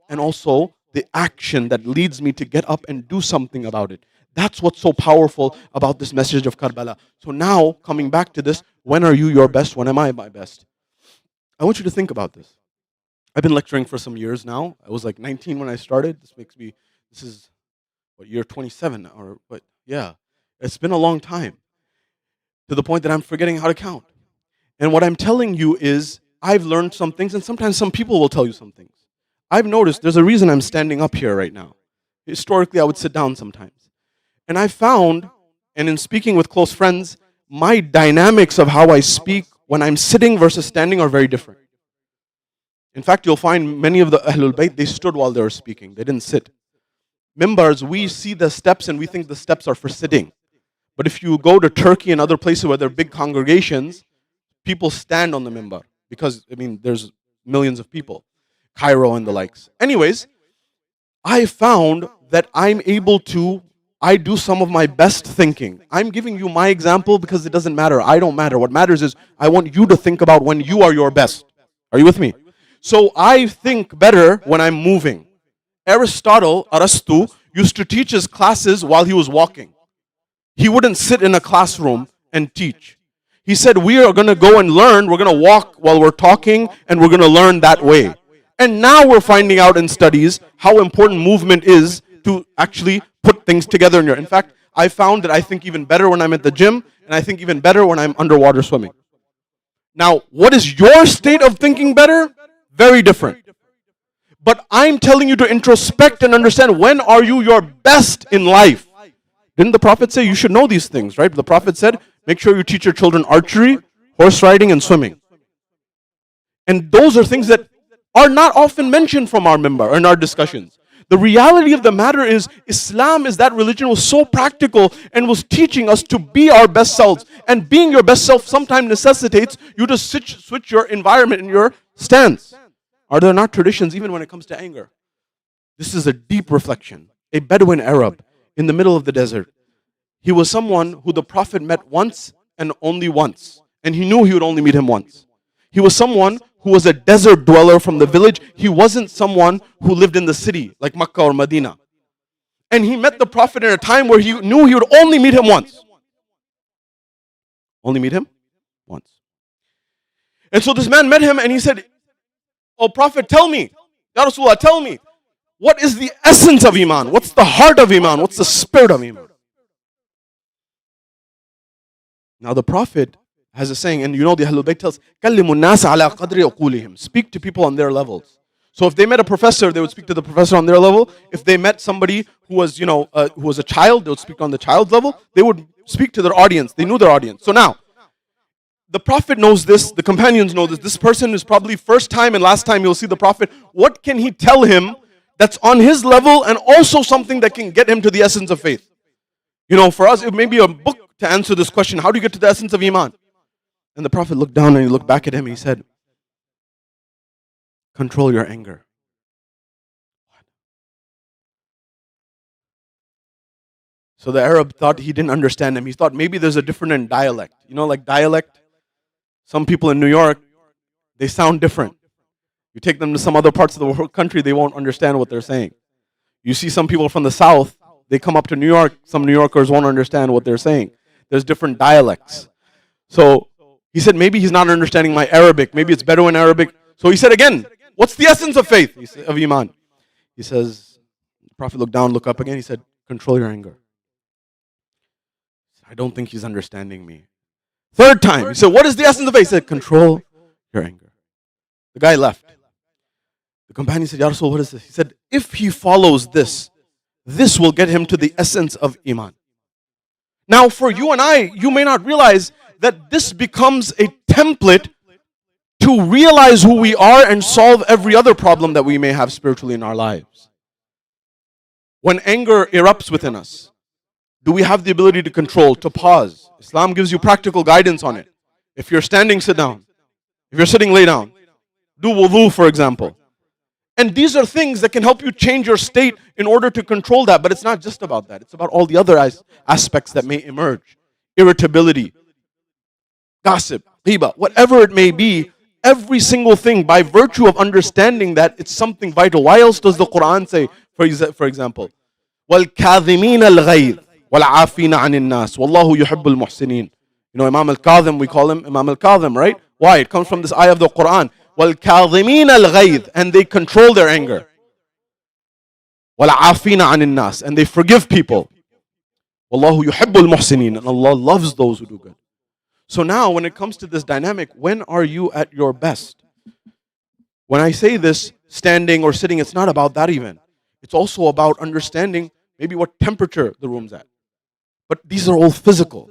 and also the action that leads me to get up and do something about it. That's what's so powerful about this message of Karbala. So now, coming back to this, when are you your best? When am I my best? I want you to think about this. I've been lecturing for some years now. I was like 19 when I started. This is what, year 27 or what? Yeah, it's been a long time, to the point that I'm forgetting how to count. And what I'm telling you is, I've learned some things, and sometimes some people will tell you some things. I've noticed there's a reason I'm standing up here right now. Historically, I would sit down sometimes. And I found, and in speaking with close friends, my dynamics of how I speak when I'm sitting versus standing are very different. In fact, you'll find many of the Ahlul Bayt, they stood while they were speaking. They didn't sit. Mimbars, we see the steps and we think the steps are for sitting. But if you go to Turkey and other places where there are big congregations, people stand on the mimbar. Because, there's millions of people. Cairo and the likes. Anyways, I found that I do some of my best thinking. I'm giving you my example because it doesn't matter. I don't matter. What matters is I want you to think about when you are your best. Are you with me? So I think better when I'm moving. Arastu, used to teach his classes while he was walking. He wouldn't sit in a classroom and teach. He said, we are going to go and learn. We're going to walk while we're talking, and we're going to learn that way. And now we're finding out in studies how important movement is to actually put things together in your. In fact, I found that I think even better when I'm at the gym, and I think even better when I'm underwater swimming. Now, what is your state of thinking better? Very different. But I'm telling you to introspect and understand, when are you your best in life? Didn't the Prophet say you should know these things, right? The Prophet said, make sure you teach your children archery, horse riding, and swimming. And those are things that are not often mentioned from our mimbar, in our discussions. The reality of the matter is, Islam is that religion was so practical and was teaching us to be our best selves. And being your best self sometimes necessitates you to switch your environment and your stance. Are there not traditions even when it comes to anger? This is a deep reflection. A Bedouin Arab in the middle of the desert. He was someone who the Prophet met once and only once. And he knew he would only meet him once. He was someone who was a desert dweller from the village. He wasn't someone who lived in the city like Makkah or Medina. And he met the Prophet at a time where he knew he would only meet him once. Only meet him once. And so this man met him and he said, "Oh Prophet, tell me, Ya Rasulullah, tell me, what is the essence of Iman? What's the heart of Iman? What's the spirit of Iman?" Now the Prophet has a saying, and you know the Ahlul Bayt tells, "Kallimu an-nas ala qadri uqulihim." Speak to people on their levels. So if they met a professor, they would speak to the professor on their level. If they met somebody who was, who was a child, they would speak on the child's level. They would speak to their audience. They knew their audience. So now, the Prophet knows this. The companions know this. This person is probably first time and last time you'll see the Prophet. What can he tell him that's on his level and also something that can get him to the essence of faith? For us, it may be a book to answer this question. How do you get to the essence of Iman? And the Prophet looked down and he looked back at him and he said, "Control your anger." So the Arab thought he didn't understand him. He thought maybe there's a different dialect. Like dialect, some people in New York, they sound different. You take them to some other parts of the world country, they won't understand what they're saying. You see some people from the South, they come up to New York, some New Yorkers won't understand what they're saying. There's different dialects. So he said, maybe he's not understanding my Arabic. Maybe it's Bedouin Arabic. So he said again, what's the essence of faith? He said, of Iman. He says, the Prophet looked down, looked up again. He said, control your anger. I don't think he's understanding me. Third time, he said, what is the essence of faith? He said, control your anger. The guy left. The companion said, Ya Rasul, what is this? He said, if he follows this, this will get him to the essence of Iman. Now, for you and I, you may not realize that this becomes a template to realize who we are and solve every other problem that we may have spiritually in our lives. When anger erupts within us, do we have the ability to control, to pause? Islam gives you practical guidance on it. If you're standing, sit down. If you're sitting, lay down. Do wudu, for example. And these are things that can help you change your state in order to control that. But it's not just about that. It's about all the other aspects that may emerge. Irritability, gossip, ghibah, whatever it may be. Every single thing, by virtue of understanding that it's something vital. Why else does the Quran say, for example, وَالْكَاظِمِينَ الْغَيْظِ وَالْعَافِينَ عَنِ النَّاسِ وَاللَّهُ يُحِبُّ الْمُحْسِنِينَ. You know, Imam Al-Kadhim, we call him Imam Al-Kadhim, right? Why? It comes from this ayah of the Quran. وَالْكَاظِمِينَ الْغَيْظِ, and they control their anger. وَالْعَافِينَ عَنِ النَّاسِ, and they forgive people. وَاللَّهُ يُحِبُّ الْمُحْسِنِينَ, and Allah loves those who do good. So now, when it comes to this dynamic, when are you at your best? When I say this, standing or sitting, it's not about that even. It's also about understanding maybe what temperature the room's at. But these are all physical.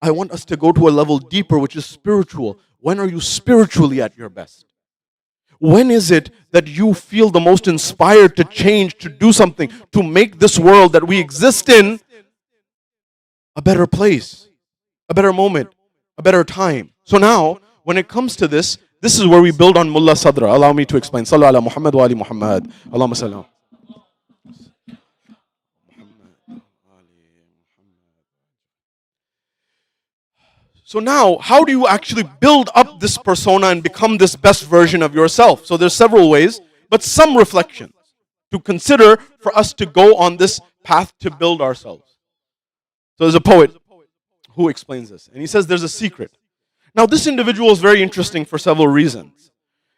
I want us to go to a level deeper, which is spiritual. When are you spiritually at your best? When is it that you feel the most inspired to change, to do something, to make this world that we exist in a better place, a better moment, a better time? So now, when it comes to this is where we build on Mullah Sadra. Allow me to explain. Sallu ala Muhammad wa ali Muhammad. Allahumma sallam. So now, how do you actually build up this persona and become this best version of yourself? So there's several ways, but some reflections to consider for us to go on this path to build ourselves. So there's a poet who explains this, and he says there's a secret. Now, this individual is very interesting for several reasons.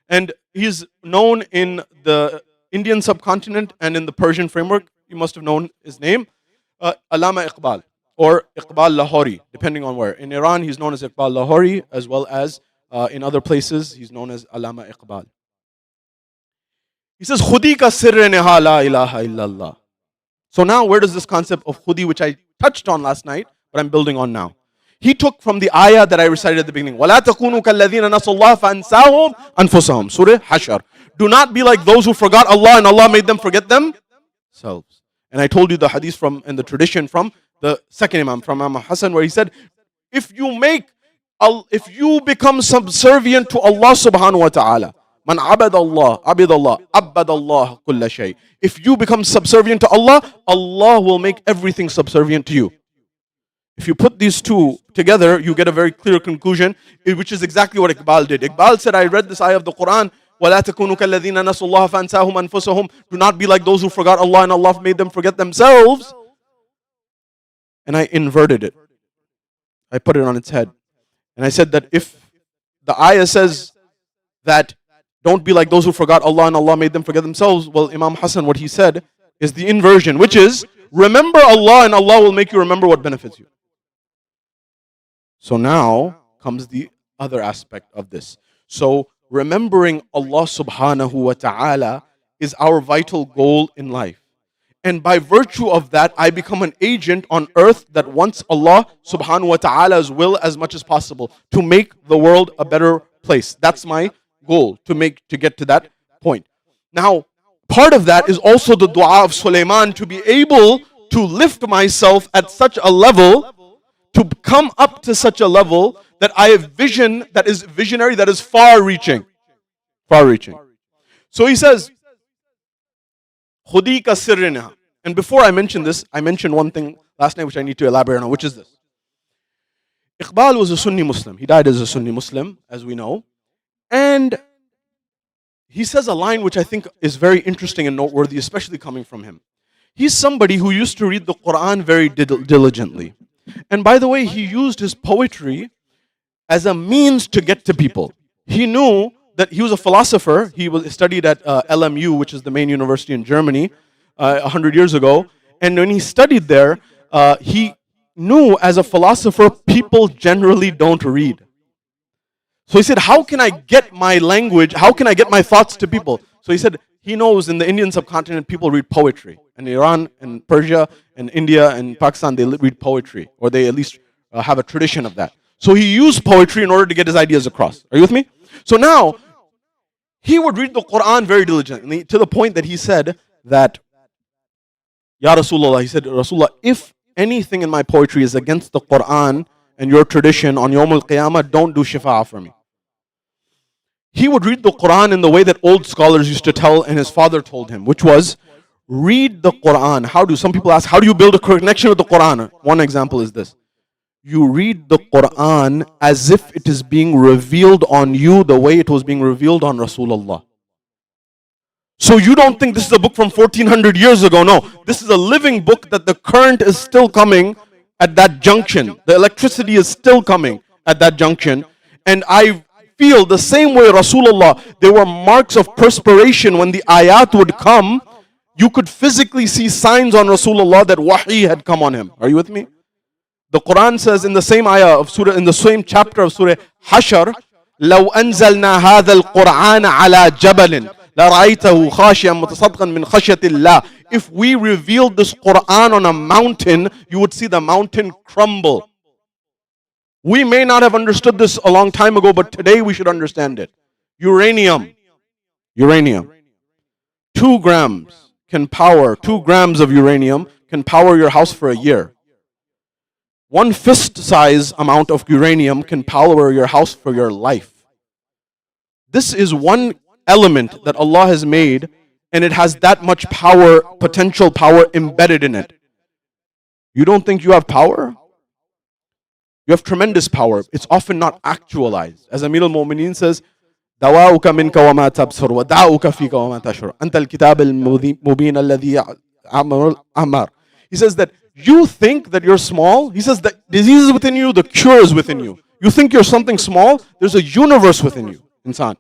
And he's known in the Indian subcontinent and in the Persian framework. You must have known his name, Allama Iqbal, or Iqbal Lahori, depending on where. In Iran, he's known as Iqbal Lahori, as well as in other places, he's known as Allama Iqbal. He says, Khudi ka sirr neha la ilaha illallah. So now, where does this concept of Khudi, which I touched on last night, but I'm building on now. He took from the ayah that I recited at the beginning. وَلَا تَكُونُوا كَالَّذِينَ نَسُوا اللَّهَ فَأَنْسَاهُمْ أَنفُسَهُم. Surah Hashar. Do not be like those who forgot Allah and Allah made them forget themselves. And I told you the hadith from, and the tradition from the second Imam, from Imam Hassan, where he said, if you become subservient to Allah subhanahu wa ta'ala, man abad Allah, abad Allah kulla shay. If you become subservient to Allah, Allah will make everything subservient to you. If you put these two together, you get a very clear conclusion, which is exactly what Iqbal did. Iqbal said, I read this ayah of the Quran, وَلَا تَكُونُوا كَالَّذِينَ نَسُوا اللَّهَ فَأَنْسَاهُمْ أَنفُسَهُم. Do not be like those who forgot Allah and Allah made them forget themselves. And I inverted it. I put it on its head. And I said that if the ayah says that don't be like those who forgot Allah and Allah made them forget themselves, well, Imam Hassan, what he said is the inversion, which is remember Allah and Allah will make you remember what benefits you. So now comes the other aspect of this. So remembering Allah subhanahu wa ta'ala is our vital goal in life. And by virtue of that, I become an agent on earth that wants Allah subhanahu wa ta'ala's will as much as possible to make the world a better place. That's my goal, to get to that point. Now, part of that is also the dua of Sulaiman, to be able to lift myself at such a level, to come up to such a level that I have vision that is visionary, that is far-reaching. Far-reaching. So he says, Khudi ka sirrina. And before I mention this, I mentioned one thing last night which I need to elaborate on, which is this. Iqbal was a Sunni Muslim. He died as a Sunni Muslim, as we know. And he says a line which I think is very interesting and noteworthy, especially coming from him. He's somebody who used to read the Quran very diligently. And by the way, he used his poetry as a means to get to people. He knew that he was a philosopher. He studied at LMU, which is the main university in Germany, 100 years ago. And when he studied there, he knew as a philosopher, people generally don't read. So he said, how can I get my language, how can I get my thoughts to people? So he said, He knows in the Indian subcontinent people read poetry. In Iran and Persia and India and Pakistan, they read poetry, or they at least have a tradition of that. So he used poetry in order to get his ideas across. Are you with me? So now, he would read the Quran very diligently, to the point that he said that, Ya Rasulullah, he said, Rasulullah, if anything in my poetry is against the Quran and your tradition on Yawm al-Qiyamah, don't do shifa'ah for me. He would read the Quran in the way that old scholars used to tell, and his father told him, which was, read the Quran. Some people ask, how do you build a connection with the Quran? One example is this. You read the Quran as if it is being revealed on you the way it was being revealed on Rasulullah. So you don't think this is a book from 1400 years ago. No, this is a living book that the current is still coming at that junction. The electricity is still coming at that junction. And I feel the same way Rasulullah, there were marks of perspiration when the ayat would come. You could physically see signs on Rasulullah that wahi had come on him. Are you with me? The Quran says in the same ayah of surah, in the same chapter of Surah Hashr, لو أنزلنا هذا القرآن على جبل لرأيته خاشعا متصدقا من خشية الله. If we revealed this Quran on a mountain, you would see the mountain crumble. We may not have understood this a long time ago, but today we should understand it. Uranium. 2 grams of uranium can power your house for a year. 1 fist size amount of uranium can power your house for your life. This is one element that Allah has made, and it has that much power, potential power embedded in it. You don't think you have power? You have tremendous power. It's often not actualized. As Amir al-Mu'mineen says, دواؤك منك وما تبصر ودعوك فيك وما تشعر أنت الكتاب المبين الذي أمر. He says that you think that you're small. He says that disease is within you, the cure is within you. You think you're something small, there's a universe within you, insan.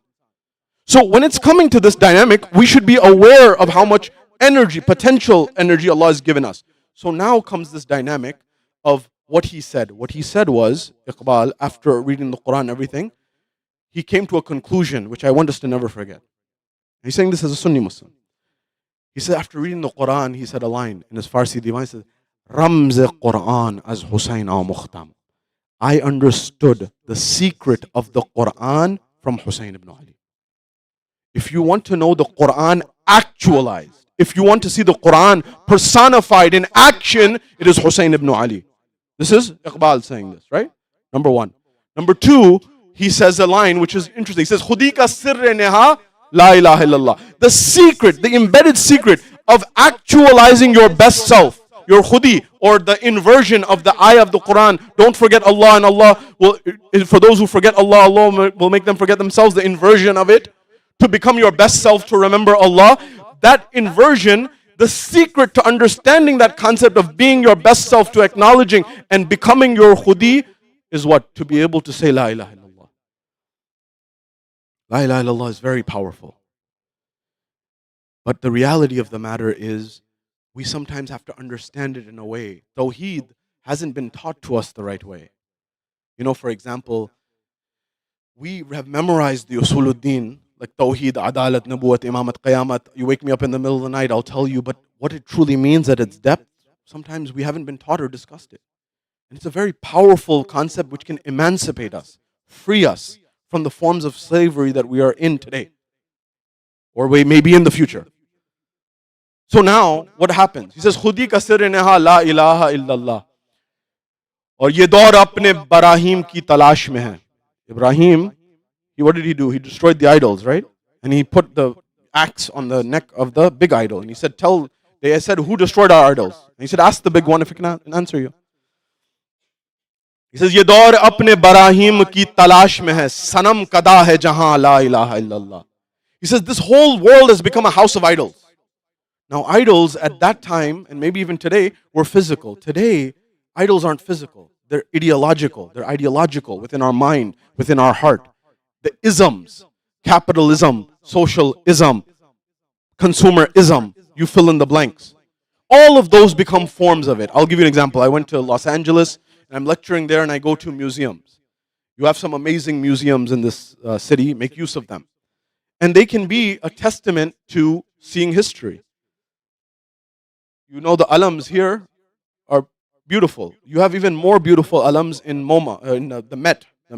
So when it's coming to this dynamic, we should be aware of how much energy, potential energy Allah has given us. So now comes this dynamic of what he said. What he said was, Iqbal, after reading the Quran and everything, he came to a conclusion, which I want us to never forget. He's saying this as a Sunni Muslim. He said, after reading the Quran, he said a line in his Farsi divan. He said, Ramz Quran as Husayn aw Mukhtam. I understood the secret of the Quran from Husayn ibn Ali. If you want to know the Quran actualized, if you want to see the Quran personified in action, it is Husayn ibn Ali. This is Iqbal saying this, right? Number 1. Number 2, he says a line which is interesting. He says, Khudi ka sirre neha la ilaha illallah. The secret, the embedded secret of actualizing your best self, your khudi, or the inversion of the ayah of the Quran. Don't forget Allah, and Allah will, for those who forget Allah, Allah will make them forget themselves. The inversion of it, to become your best self, to remember Allah. That inversion, the secret to understanding that concept of being your best self, to acknowledging and becoming your khudi, is what? To be able to say La ilaha illallah. La ilaha illallah is very powerful. But the reality of the matter is, we sometimes have to understand it in a way. Tawheed hasn't been taught to us the right way. You know, for example, we have memorized the Usuluddin, like Tawheed, Adalat, Nabuwat, Imamat, Qayamat. You wake me up in the middle of the night, I'll tell you, but what it truly means at its depth, sometimes we haven't been taught or discussed it. And it's a very powerful concept which can emancipate us, free us from the forms of slavery that we are in today, or we may be in the future. So now, what happens? He says, Khudi ka sirre neha la ilaha illallah. Aur ye daur apne Ibrahim ki talash mein hai. Ibrahim, what did he do? He destroyed the idols, right? And he put the axe on the neck of the big idol. And he said, they said, who destroyed our idols? And he said, ask the big one if he can answer you. He says, ye daur apne Ibrahim ki talash mein hai. Sanam kada hai jahan la ilaha illallah. He says, this whole world has become a house of idols. Now, idols at that time, and maybe even today, were physical. Today, idols aren't physical. They're ideological. They're ideological within our mind, within our heart. The isms, capitalism, socialism, consumerism, you fill in the blanks. All of those become forms of it. I'll give you an example. I went to Los Angeles, and I'm lecturing there, and I go to museums. You have some amazing museums in this city. Make use of them. And they can be a testament to seeing history. You know the alams here are beautiful. You have even more beautiful alams in MoMA, in the Met, the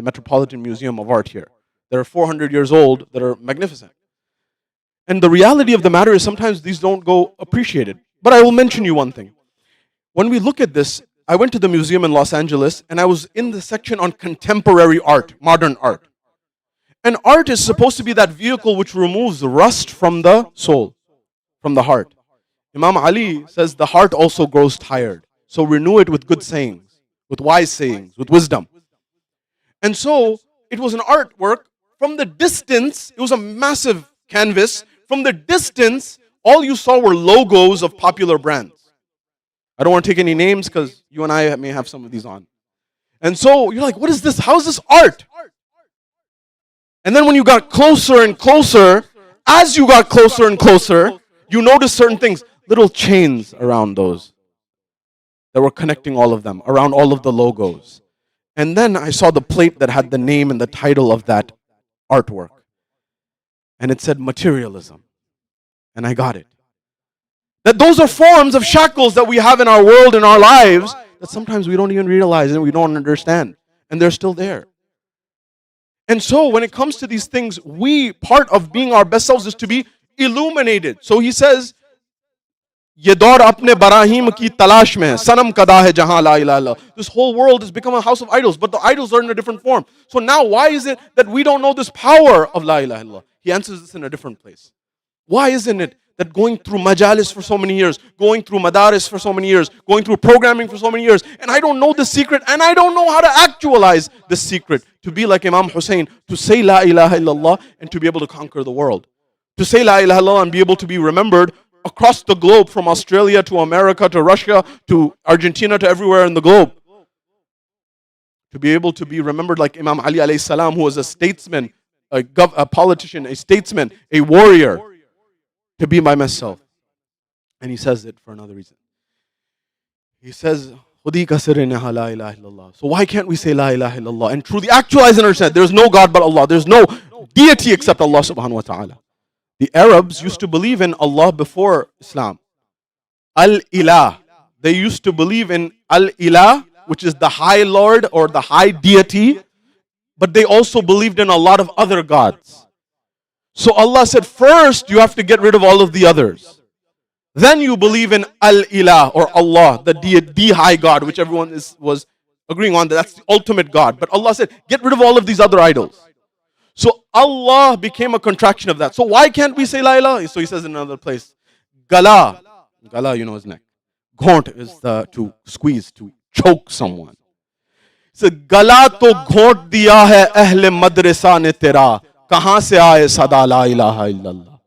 Metropolitan Museum of Art here. That are 400 years old, that are magnificent. And the reality of the matter is sometimes these don't go appreciated. But I will mention you one thing. When we look at this, I went to the museum in Los Angeles and I was in the section on contemporary art, modern art. And art is supposed to be that vehicle which removes rust from the soul, from the heart. Imam Ali says the heart also grows tired. So renew it with good sayings, with wise sayings, with wisdom. And so it was an artwork. From the distance, it was a massive canvas. From the distance, all you saw were logos of popular brands. I don't want to take any names because you and I may have some of these on. And so you're like, what is this? How is this art? And then when you got closer and closer, as you got closer and closer, you noticed certain things, little chains around those that were connecting all of them, around all of the logos. And then I saw the plate that had the name and the title of that artwork. And it said materialism. And I got it. That those are forms of shackles that we have in our world, in our lives, that sometimes we don't even realize and we don't understand. And they're still there. And so when it comes to these things, part of being our best selves is to be illuminated. So he says, ये दौर अपने बराहीम की तलाश में सनम कदा है जहां ला इलाहा इल्लल्लाह. This whole world has become a house of idols, but the idols are in a different form. So now why is it that we don't know this power of la ilaha illallah? He answers this in a different place. Why isn't it that going through Majlis for so many years, going through Madaris for so many years, going through programming for so many years, and I don't know the secret, and I don't know how to actualize the secret, to be like Imam Hussein, to say la ilaha illallah and to be able to conquer the world. To say la ilaha illallah and be able to be remembered across the globe, from Australia to America to Russia to Argentina to everywhere in the globe. To be able to be remembered like Imam Ali alayhi salam, who was a statesman, a politician, a statesman, a warrior. To be by myself. And he says it for another reason. He says, Khudi ka sir naha la ilaha illallah. So why can't we say la ilaha illallah and truly actualize and understand there's no God but Allah, there's no deity except Allah subhanahu wa ta'ala. The Arabs used to believe in Allah before Islam. Al-Ilah. They used to believe in Al-Ilah, which is the high Lord or the high deity, but they also believed in a lot of other gods. So Allah said, first you have to get rid of all of the others. Then you believe in Al-Ilah or Allah, the high God, which everyone was agreeing on, that's the ultimate God. But Allah said, get rid of all of these other idols. So Allah became a contraction of that. So why can't we say La ilaha? So he says in another place, Gala, you know his neck. Ghont is to squeeze, to choke someone. So Gala to ghont diya hai ahle madrasa ne tera. Kahan se aaye sada la ilaha illallah.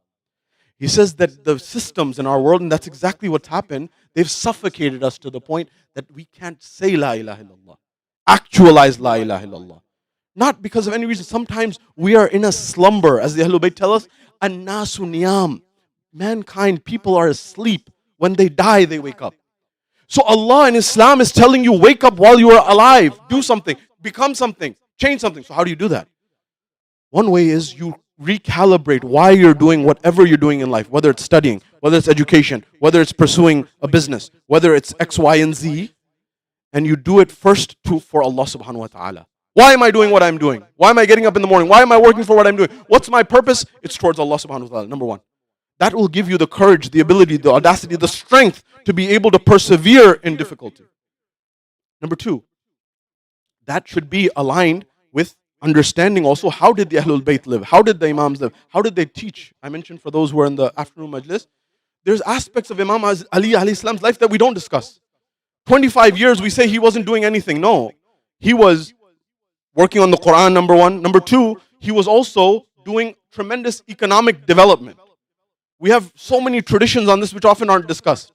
He says that the systems in our world, and that's exactly what's happened, they've suffocated us to the point that we can't say la ilaha illallah, actualize la ilaha illallah. Not because of any reason. Sometimes we are in a slumber, as the Ahlul Bayt tell us, an-nasu niyam. Mankind, people are asleep. When they die, they wake up. So Allah in Islam is telling you, wake up while you are alive. Do something, become something, change something. So how do you do that? One way is you recalibrate why you're doing whatever you're doing in life, whether it's studying, whether it's education, whether it's pursuing a business, whether it's X, Y, and Z, and you do it first for Allah subhanahu wa ta'ala. Why am I doing what I'm doing? Why am I getting up in the morning? Why am I working for what I'm doing? What's my purpose? It's towards Allah subhanahu wa ta'ala, number one. That will give you the courage, the ability, the audacity, the strength to be able to persevere in difficulty. Number two, that should be aligned with understanding also how did the Ahlul Bayt live? How did the Imams live? How did they teach? I mentioned for those who are in the afternoon majlis, there's aspects of Imam Ali alayhi salam's life that we don't discuss. 25 years we say he wasn't doing anything. No, he was working on the Quran, number one. Number two, he was also doing tremendous economic development. We have so many traditions on this which often aren't discussed.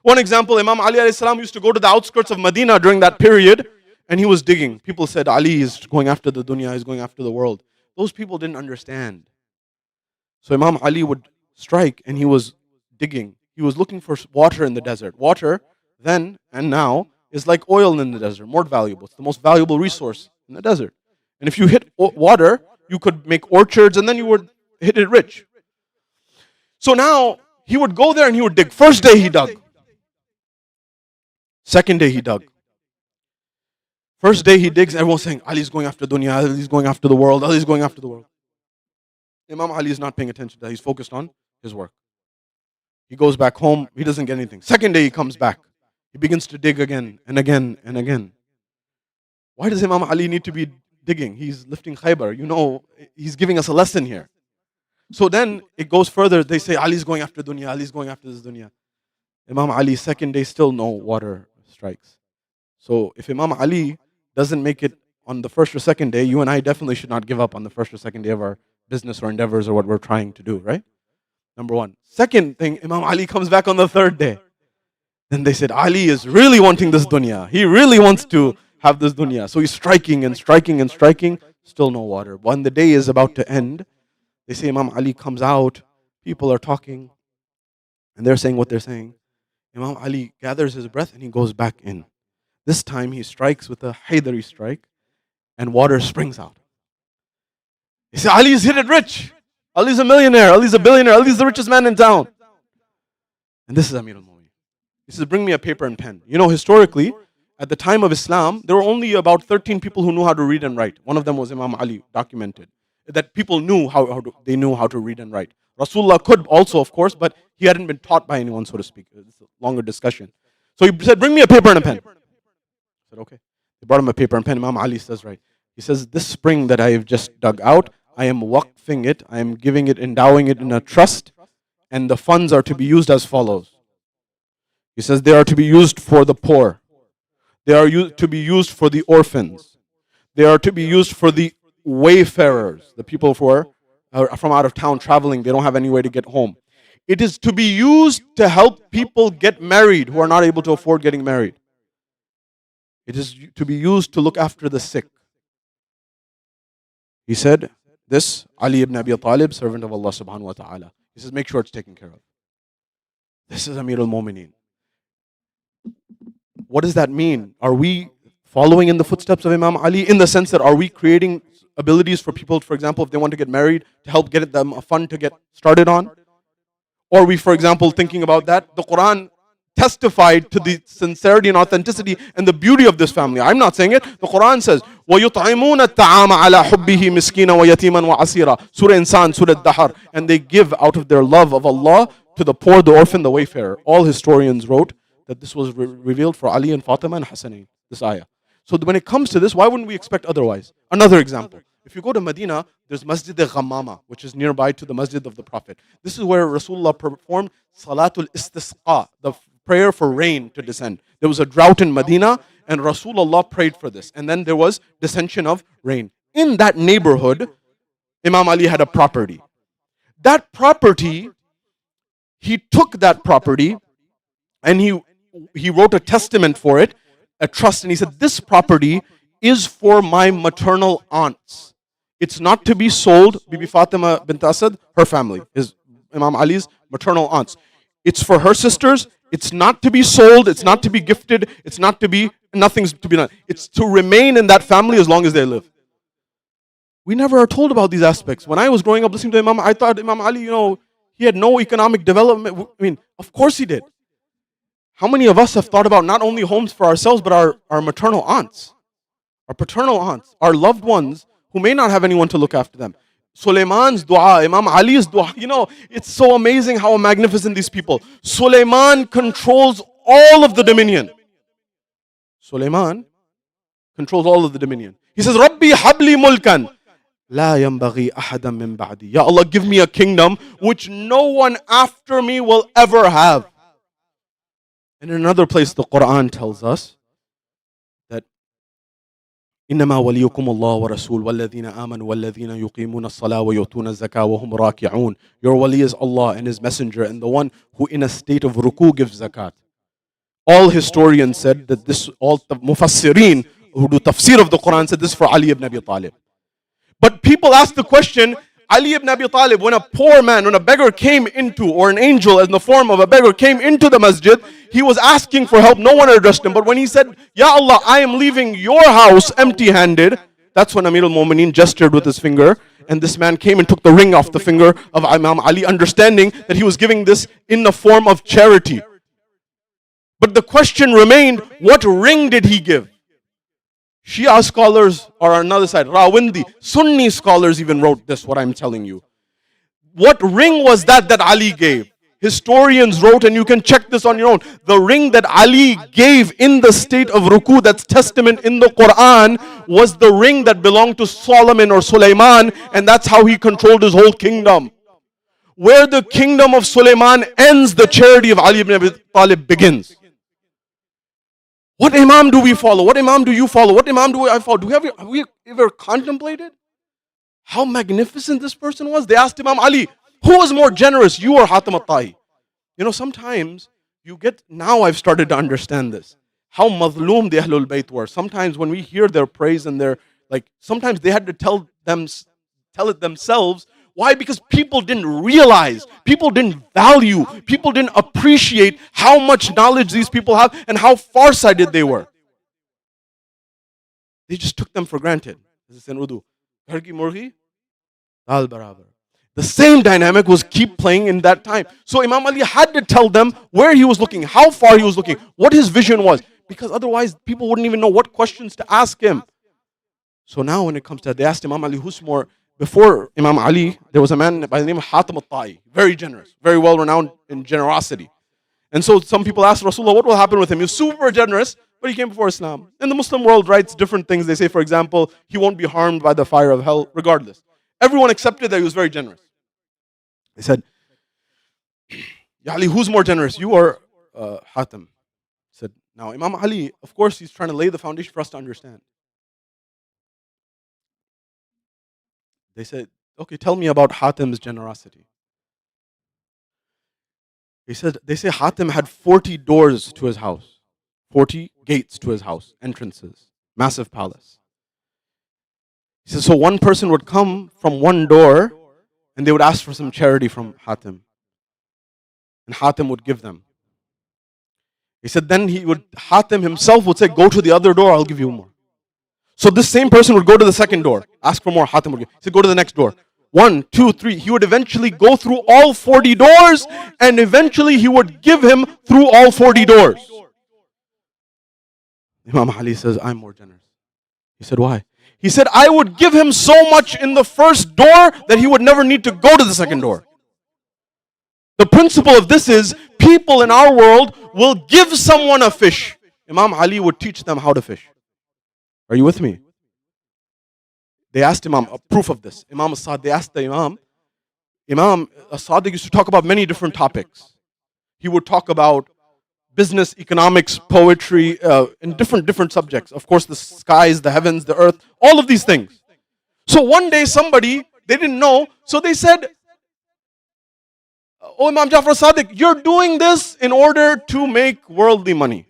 One example, Imam Ali alayhi salam used to go to the outskirts of Medina during that period, and he was digging. People said, Ali is going after the dunya, he's going after the world. Those people didn't understand. So Imam Ali would strike and he was digging. He was looking for water in the desert. Water, then and now, is like oil in the desert, more valuable. It's the most valuable resource in the desert. And if you hit water, you could make orchards and then you would hit it rich. So now he would go there and he would dig. First day he dug. Second day he dug. First day he digs, everyone's saying, Ali's going after dunya, Ali's going after the world, Ali's going after the world. Imam Ali is not paying attention to that. He's focused on his work. He goes back home, he doesn't get anything. Second day he comes back. He begins to dig again and again and again. Why does Imam Ali need to be digging? He's lifting Khaybar. You know, he's giving us a lesson here. So then it goes further. They say, Ali's going after dunya, Ali's going after this dunya. Imam Ali, second day, still no water strikes. So if Imam Ali doesn't make it on the first or second day, you and I definitely should not give up on the first or second day of our business or endeavors or what we're trying to do, right? Number one. Second thing, Imam Ali comes back on the third day. Then they said, Ali is really wanting this dunya. He really wants to have this dunya. So he's striking and striking and striking, still no water. When the day is about to end, they say Imam Ali comes out, people are talking, and they're saying what they're saying. Imam Ali gathers his breath and he goes back in. This time he strikes with a Haydari strike and water springs out. He said, Ali's hit it rich. Ali's a millionaire. Ali's a billionaire. Ali's the richest man in town. And this is Amir al-Mu'mineen. He says, bring me a paper and pen. You know, historically, at the time of Islam, there were only about 13 people who knew how to read and write. One of them was Imam Ali, documented. That people knew they knew how to read and write. Rasulullah could also, of course, but he hadn't been taught by anyone, so to speak. It's a longer discussion. So he said, bring me a paper and a pen. I said, okay. They brought him a paper and pen. Imam Ali says, right. He says, this spring that I have just dug out, I am waqfing it, I am giving it, endowing it in a trust, and the funds are to be used as follows. He says, they are to be used for the poor. They are to be used for the orphans. They are to be used for the wayfarers, the people who are from out of town traveling, they don't have any way to get home. It is to be used to help people get married who are not able to afford getting married. It is to be used to look after the sick. He said, this, Ali ibn Abi Talib, servant of Allah subhanahu wa ta'ala. He says, make sure it's taken care of. This is Amir al-Mu'mineen. What does that mean? Are we following in the footsteps of Imam Ali in the sense that are we creating abilities for people, for example, if they want to get married, to help get them a fund to get started on? Or are we, for example, thinking about that? The Quran testified to the sincerity and authenticity and the beauty of this family. I'm not saying it. The Quran says, وَيُطْعِمُونَ الطَّعَامَ عَلَى حُبِّهِ مِسْكِينًا وَيَتِيمًا وَعَسِيرًا. Surah Insan, Surah Dahar. And they give out of their love of Allah to the poor, the orphan, the wayfarer. All historians wrote that this was revealed for Ali and Fatima and Hasanain, this ayah. So when it comes to this, why wouldn't we expect otherwise? Another example. If you go to Medina, there's Masjid al-Ghammama, which is nearby to the Masjid of the Prophet. This is where Rasulullah performed Salatul Istisqa, the prayer for rain to descend. There was a drought in Medina, and Rasulullah prayed for this. And then there was descension of rain. In that neighborhood, Imam Ali had a property. That property, he took that property, and he wrote a testament for it, a trust, and he said, this property is for my maternal aunts. It's not to be sold. Bibi Fatima bint Asad, her family, is Imam Ali's maternal aunts. It's for her sisters. It's not to be sold. It's not to be gifted. It's not to be, nothing's to be done. It's to remain in that family as long as they live. We never are told about these aspects. When I was growing up listening to Imam, I thought Imam Ali, he had no economic development. I mean, of course he did. How many of us have thought about not only homes for ourselves, but our maternal aunts, our paternal aunts, our loved ones who may not have anyone to look after them? Sulaiman's dua, Imam Ali's dua. It's so amazing how magnificent these people. Sulaiman controls all of the dominion. Sulaiman controls all of the dominion. He says, Rabbi habli mulkan. La yanbaghi ahadan min ba'di. Ya Allah, give me a kingdom which no one after me will ever have. And in another place, the Quran tells us that إنما وليكم الله ورسول والذين آمنوا والذين يقيمون الصلاة ويؤتون الزكاة وهم راكعون. Your wali is Allah and His Messenger and the one who in a state of ruku gives zakat. All historians said that this, all the mufassirin who do tafsir of the Quran said this for Ali ibn Abi Talib. But people ask the question, Ali ibn Abi Talib, when a poor man, when a beggar came into, or an angel in the form of a beggar came into the masjid, he was asking for help, no one addressed him. But when he said, Ya Allah, I am leaving your house empty-handed, that's when Amir al-Mu'mineen gestured with his finger and this man came and took the ring off the finger of Imam Ali, understanding that he was giving this in the form of charity. But the question remained, what ring did he give? Shia scholars are on another side. Rawindi, Sunni scholars even wrote this, what I'm telling you. What ring was that Ali gave? Historians wrote, and you can check this on your own. The ring that Ali gave in the state of ruku, that's testament in the Quran, was the ring that belonged to Solomon or Sulaiman, and that's how he controlled his whole kingdom. Where the kingdom of Sulaiman ends, the charity of Ali ibn Abi Talib begins. What Imam do we follow? What Imam do you follow? What Imam do I follow? Have we ever contemplated how magnificent this person was? They asked Imam Ali, who was more generous, you or Hatim al-Ta'i? You know, sometimes now I've started to understand this, how madloom the Ahlul Bayt were. Sometimes when we hear their praise and sometimes they had to tell it themselves. Why? Because people didn't realize, people didn't value, people didn't appreciate how much knowledge these people have and how far-sighted they were. They just took them for granted. This is in Urdu. Ghar ki murgi, dal barabar. The same dynamic was keep playing in that time. So Imam Ali had to tell them where he was looking, how far he was looking, what his vision was, because otherwise people wouldn't even know what questions to ask him. So now when it comes to, they asked Imam Ali, who's more. Before Imam Ali, there was a man by the name of Hatim al-Ta'i, very generous, very well renowned in generosity. And so some people asked Rasulullah, what will happen with him? He was super generous, but he came before Islam. In the Muslim world writes different things. They say, for example, he won't be harmed by the fire of hell, regardless. Everyone accepted that he was very generous. They said, Ya Ali, who's more generous, you or Hatim? He said, now Imam Ali, of course, he's trying to lay the foundation for us to understand. They said, okay, tell me about Hatim's generosity. They say Hatim had 40 doors to his house, 40 gates to his house, entrances, massive palace. He says, so one person would come from one door and they would ask for some charity from Hatim. And Hatim would give them. He said, then Hatim himself would say, go to the other door, I'll give you more. So this same person would go to the second door, ask for more, Hatim would give. He said, go to the next door. 1, 2, 3. He would eventually go through all 40 doors, and eventually he would give him through all 40 doors. Imam Ali says, I'm more generous. He said, why? He said, I would give him so much in the first door that he would never need to go to the second door. The principle of this is, people in our world will give someone a fish. Imam Ali would teach them how to fish. Are you with me? They asked Imam a proof of this. Imam As-Sadiq, they asked the Imam As-Sadiq used to talk about many different topics. He would talk about business, economics, poetry, in different subjects. Of course, the skies, the heavens, the earth, all of these things. So one day somebody, they didn't know, so they said, oh Imam Jafar As-Sadiq, you're doing this in order to make worldly money.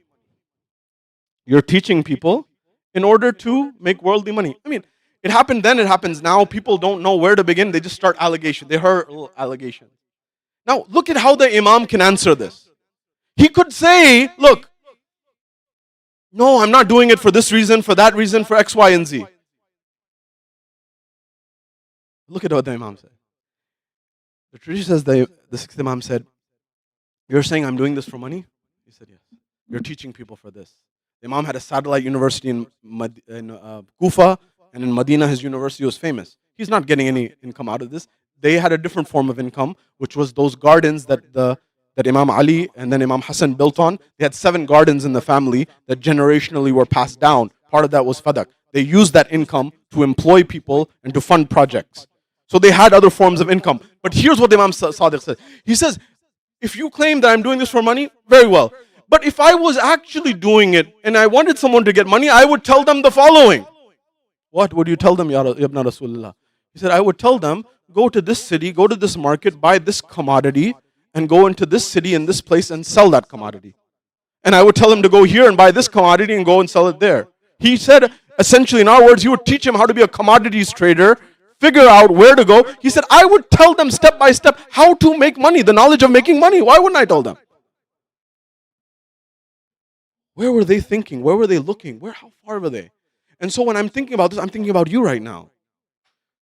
You're teaching people in order to make worldly money. I mean, it happened then, it happens now. People don't know where to begin. They just start allegation. They heard allegations. Now, look at how the Imam can answer this. He could say, look, no, I'm not doing it for this reason, for that reason, for X, Y, and Z. Look at what the Imam said. The tradition says the sixth Imam said, you're saying I'm doing this for money? He said, yes. You're teaching people for this. The Imam had a satellite university in Kufa, and in Medina his university was famous. He's not getting any income out of this. They had a different form of income, which was those gardens that Imam Ali and then Imam Hassan built on. They had 7 gardens in the family that generationally were passed down. Part of that was fadak. They used that income to employ people and to fund projects. So they had other forms of income. But here's what Imam Sadiq said. He says, if you claim that I'm doing this for money, very well. But if I was actually doing it and I wanted someone to get money, I would tell them the following. What would you tell them, Ya Ibn Rasulullah? He said, I would tell them, go to this city, go to this market, buy this commodity, and go into this city and this place and sell that commodity. And I would tell him to go here and buy this commodity and go and sell it there. He said, essentially in our words, you would teach him how to be a commodities trader, figure out where to go. He said, I would tell them step by step how to make money, the knowledge of making money. Why wouldn't I tell them? Where were they thinking? Where were they looking? How far were they? And so when I'm thinking about this, I'm thinking about you right now.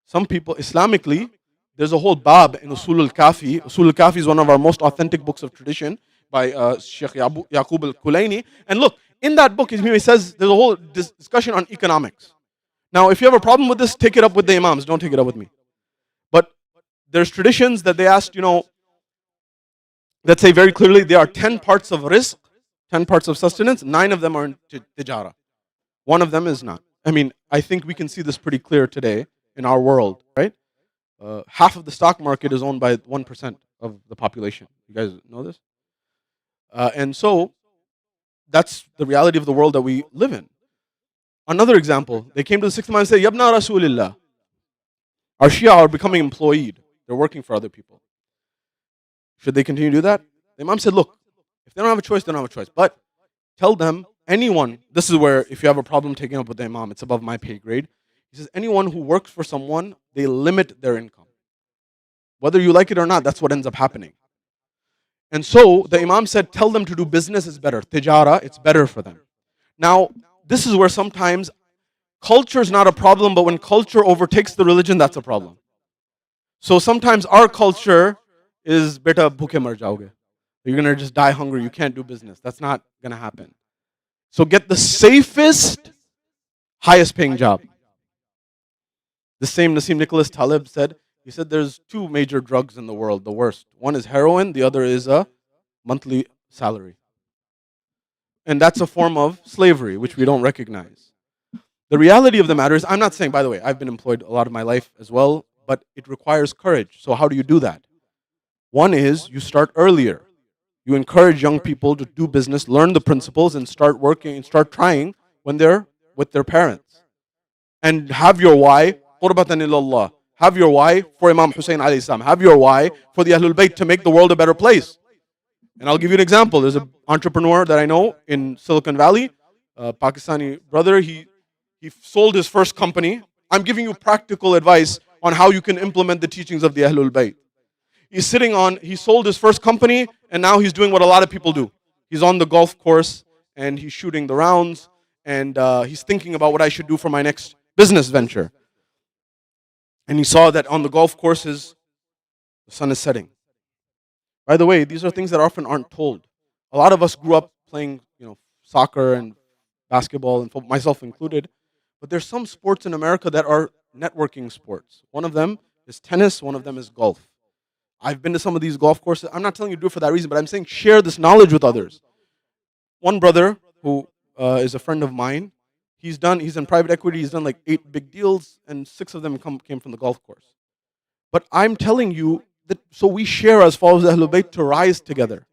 Some people, Islamically, there's a whole bab in Usul al-Kafi. Usul al-Kafi is one of our most authentic books of tradition by Sheikh Yaqub al-Kulaini. And look, in that book, he says there's a whole discussion on economics. Now, if you have a problem with this, take it up with the Imams. Don't take it up with me. But there's traditions that they asked, that say very clearly there are 10 parts of rizq, 10 parts of sustenance, 9 of them are in tijara. One of them is not. I mean, I think we can see this pretty clear today in our world, right? Half of the stock market is owned by 1% of the population. You guys know this? And so, that's the reality of the world that we live in. Another example, they came to the sixth Imam and said, Yabna Rasulillah. Our Shia are becoming employed. They're working for other people. Should they continue to do that? The Imam said, look, if they don't have a choice, they don't have a choice. But tell them, anyone, this is where if you have a problem taking up with the Imam, it's above my pay grade. He says, anyone who works for someone, they limit their income. Whether you like it or not, that's what ends up happening. And so the Imam said, tell them to do business is better. Tijara, it's better for them. Now, this is where sometimes culture is not a problem, but when culture overtakes the religion, that's a problem. So sometimes our culture is beta bhuke mar jaoge. You're going to just die hungry. You can't do business. That's not going to happen. So get the safest, highest paying job. The same Nassim Nicholas Taleb said, he said there's 2 major drugs in the world, the worst. One is heroin, the other is a monthly salary. And that's a form of slavery, which we don't recognize. The reality of the matter is, I'm not saying, by the way, I've been employed a lot of my life as well, but it requires courage. So how do you do that? One is you start earlier. You encourage young people to do business, learn the principles, and start working and start trying when they're with their parents. And have your why, qurbatan ilallah. Have your why for Imam Hussein alayhi salam. Have your why for the Ahlul Bayt to make the world a better place. And I'll give you an example. There's an entrepreneur that I know in Silicon Valley, a Pakistani brother. He sold his first company. I'm giving you practical advice on how you can implement the teachings of the Ahlul Bayt. He sold his first company, and now he's doing what a lot of people do. He's on the golf course, and he's shooting the rounds, and he's thinking about what I should do for my next business venture. And he saw that on the golf courses, the sun is setting. By the way, these are things that often aren't told. A lot of us grew up playing, soccer and basketball, and myself included. But there's some sports in America that are networking sports. One of them is tennis. One of them is golf. I've been to some of these golf courses. I'm not telling you to do it for that reason, but I'm saying share this knowledge with others. One brother who is a friend of mine, he's in private equity. He's done like 8 big deals, and 6 of them came from the golf course. But I'm telling you that so we share as followers of Ahlul Bayt to rise together.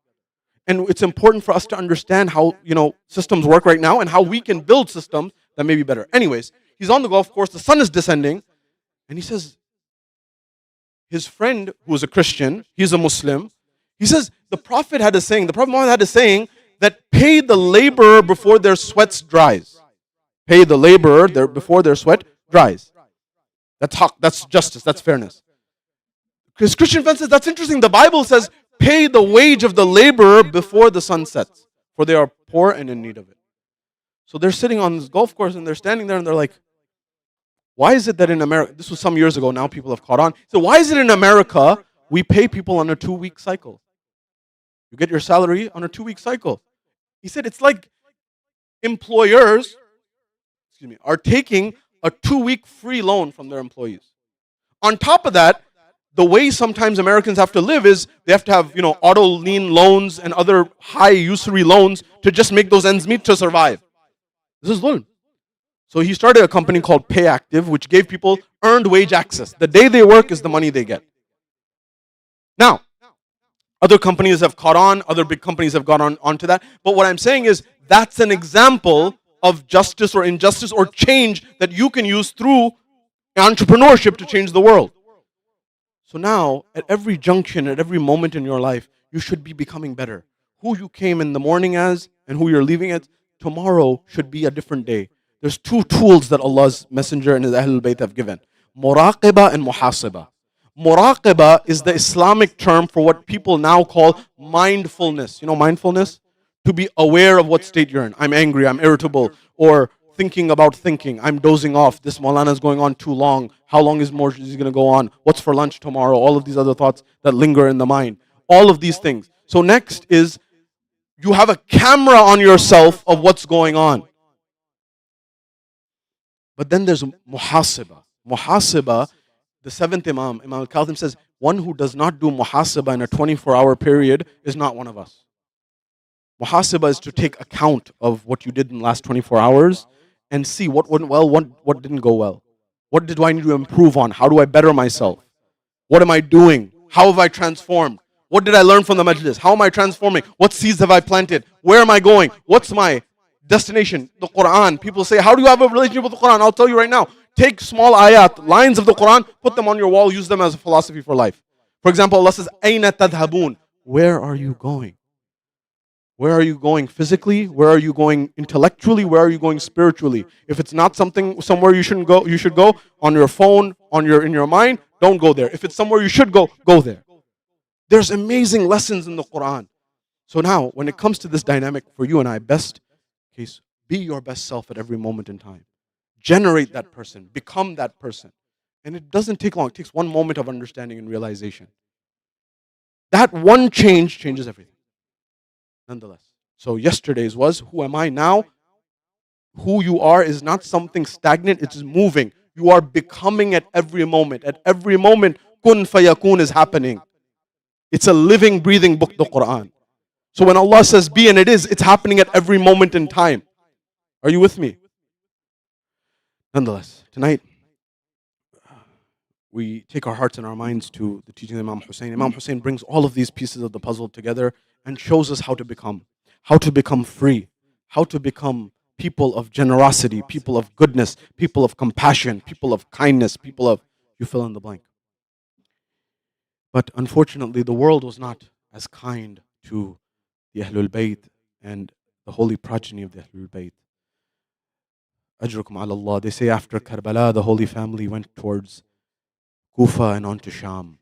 And it's important for us to understand how systems work right now and how we can build systems that may be better. Anyways, he's on the golf course, the sun is descending, and he says, his friend who is a Christian, he's a Muslim, he says the Prophet Muhammad had a saying that pay the laborer before their sweat dries. Pay the laborer before their sweat dries. That's haq, that's justice, that's fairness. His Christian friend says, that's interesting. The Bible says, pay the wage of the laborer before the sun sets, for they are poor and in need of it. So they're sitting on this golf course and they're standing there and they're like, why is it that in America, this was some years ago, now people have caught on. So why is it in America we pay people on a 2-week cycle? You get your salary on a 2-week cycle. He said it's like employers, are taking a 2-week free loan from their employees. On top of that, the way sometimes Americans have to live is they have to have, auto lien loans and other high usury loans to just make those ends meet to survive. This is dhulm. So he started a company called Pay Active, which gave people earned wage access. The day they work is the money they get. Now, other companies have caught on, other big companies have gone onto that. But what I'm saying is that's an example of justice or injustice or change that you can use through entrepreneurship to change the world. So now, at every junction, at every moment in your life, you should be becoming better. Who you came in the morning as and who you're leaving as, tomorrow should be a different day. There's 2 tools that Allah's Messenger and His Ahlul Bayt have given. Muraqaba and muhasaba. Muraqaba is the Islamic term for what people now call mindfulness. You know mindfulness? To be aware of what state you're in. I'm angry, I'm irritable, or thinking about thinking. I'm dozing off. This Maulana is going on too long. How long is more is he going to go on? What's for lunch tomorrow? All of these other thoughts that linger in the mind. All of these things. So next is you have a camera on yourself of what's going on. But then there's muhasibah. Muhasibah, the seventh Imam, Imam Al-Kazim says, one who does not do muhasibah in a 24-hour period is not one of us. Muhasibah is to take account of what you did in the last 24 hours and see what went well, what didn't go well. What do I need to improve on? How do I better myself? What am I doing? How have I transformed? What did I learn from the majlis? How am I transforming? What seeds have I planted? Where am I going? What's my destination? The Quran. People say, how do you have a relationship with the Quran? I'll tell you right now. Take small ayat, lines of the Quran, put them on your wall, use them as a philosophy for life. For example, Allah says, Aina tadhabun. Where are you going? Where are you going physically? Where are you going intellectually? Where are you going spiritually? If it's not somewhere you shouldn't go, you should go on your phone, in your mind, don't go there. If it's somewhere you should go, go there. There's amazing lessons in the Quran. So now, when it comes to this dynamic for you and I, best case, be your best self at every moment in time. Generate that person, become that person. And it doesn't take long. It takes one moment of understanding and realization. That one change changes everything. Nonetheless. So yesterday's was, who am I now? Who you are is not something stagnant, it is moving. You are becoming at every moment. At every moment, kun fayakun is happening. It's a living, breathing book, the Quran. So when Allah says be and it is, it's happening at every moment in time. Are you with me? Nonetheless, tonight, we take our hearts and our minds to the teaching of Imam Hussein. Imam Hussein brings all of these pieces of the puzzle together and shows us how to become free, how to become people of generosity, people of goodness, people of compassion, people of kindness, people of, you fill in the blank. But unfortunately, the world was not as kind to the Ahlul Bayt and the holy progeny of the Ahlul Bayt. Ajrukum ala Allah. They say after Karbala, the Holy Family went towards Kufa and on to Sham.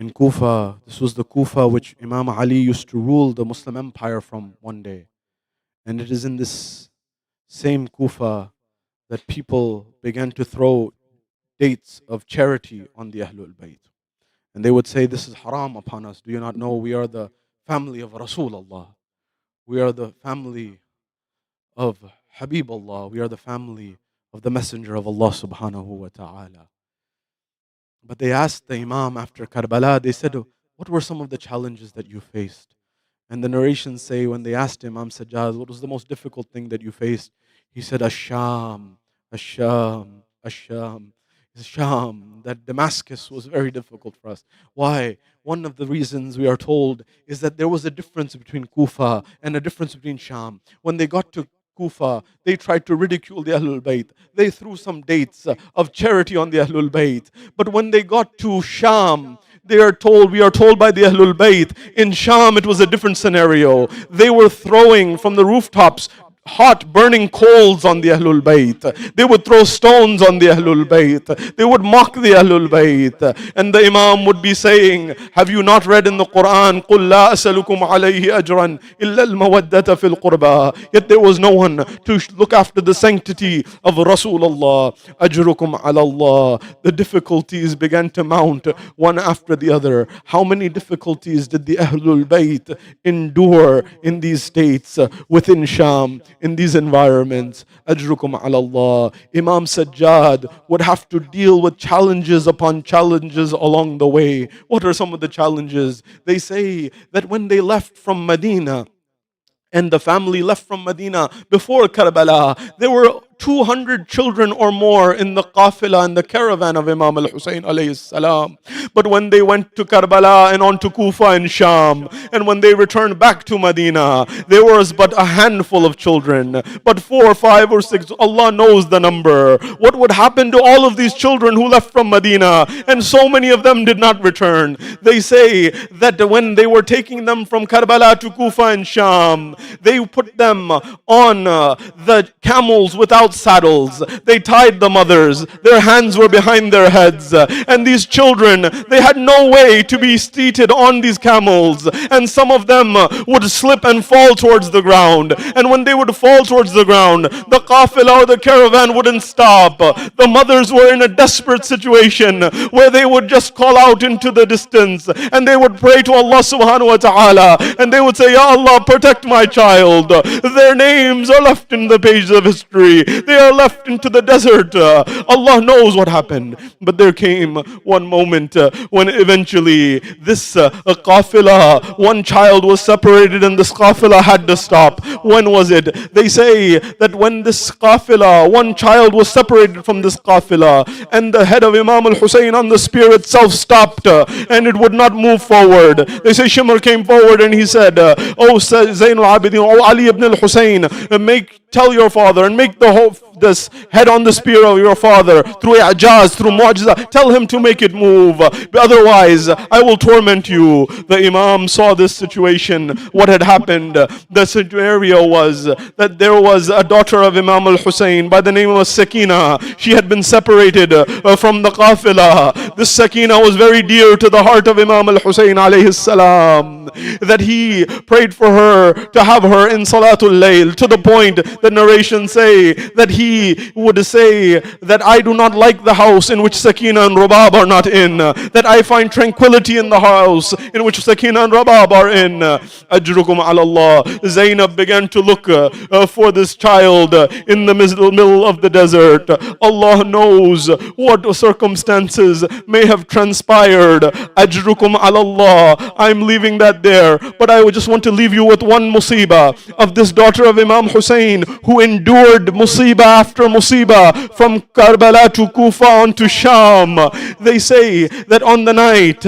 In Kufa, this was the Kufa which Imam Ali used to rule the Muslim empire from one day. And it is in this same Kufa that people began to throw dates of charity on the Ahlul Bayt. And they would say, this is haram upon us. Do you not know we are the family of Rasulullah? We are the family of Habibullah. We are the family of the Messenger of Allah subhanahu wa ta'ala. But they asked the Imam after Karbala, they said, what were some of the challenges that you faced? And the narrations say, when they asked Imam Sajjad, what was the most difficult thing that you faced? He said, Asham, Asham, Asham. Sham, that Damascus was very difficult for us. Why? One of the reasons we are told is that there was a difference between Kufa and a difference between Sham. When they got to Kufa, they tried to ridicule the Ahlul Bayt. They threw some dates of charity on the Ahlul Bayt. But when they got to Sham, we are told by the Ahlul Bayt, in Sham it was a different scenario. They were throwing from the rooftops hot burning coals on the Ahlul Bayt. They would throw stones on the Ahlul Bayt. They would mock the Ahlul Bayt. And the Imam would be saying, have you not read in the Quran, قُلْ لَا أَسَلُكُمْ عَلَيْهِ أَجْرًا إِلَّا الْمَوَدَّةَ فِي الْقُرْبَى. Yet there was no one to look after the sanctity of Rasulullah. أَجْرُكُمْ عَلَى اللَّهِ. The difficulties began to mount one after the other. How many difficulties did the Ahlul Bayt endure in these states within Sham? In these environments, Ajrukum ala Allah. Imam Sajjad would have to deal with challenges upon challenges along the way. What are some of the challenges? They say that when they left from Medina, and the family left from Medina before Karbala, there were 200 children or more in the qafila and the caravan of Imam Al-Hussein alayhi salam. But when they went to Karbala and on to Kufa and Sham, and when they returned back to Medina, there was but a handful of children. But 4, 5 or 6, Allah knows the number. What would happen to all of these children who left from Medina? And so many of them did not return. They say that when they were taking them from Karbala to Kufa and Sham, they put them on the camels without without saddles. They tied the mothers. Their hands were behind their heads. And these children, they had no way to be seated on these camels. And some of them would slip and fall towards the ground. And when they would fall towards the ground, the qafila or the caravan wouldn't stop. The mothers were in a desperate situation where they would just call out into the distance and they would pray to Allah subhanahu wa ta'ala and they would say, Ya Allah, protect my child. Their names are left in the pages of history. They are left into the desert. Allah knows what happened. But there came one moment when eventually this qafila, one child was separated and this qafila had to stop. When was it? They say that when this qafila, one child was separated from this qafila and the head of Imam al-Hussein on the spear itself stopped and it would not move forward. They say Shimr came forward and he said, Oh Zain al-Abidin, oh Ali ibn al-Hussein, tell your father and make this head on the spear of your father through i'jaz, through mu'jiza, tell him to make it move. Otherwise, I will torment you. The Imam saw this situation, what had happened. The scenario was that there was a daughter of Imam al-Hussein by the name of Sakina. She had been separated from the qafila. This Sakina was very dear to the heart of Imam al-Hussein alayhi salam, that he prayed for her to have her in Salatul Layl, to the point the narrations say that he would say that I do not like the house in which Sakina and Rabab are not in, that I find tranquility in the house in which Sakina and Rabab are in. Ajrukum ala Allah. Zainab began to look for this child in the middle of the desert. Allah knows what circumstances may have transpired. Ajrukum ala Allah. I'm leaving that there, but I would just want to leave you with one musibah of this daughter of Imam Hussein who endured musibah after musibah from Karbala to Kufa on to Sham. They say that on the night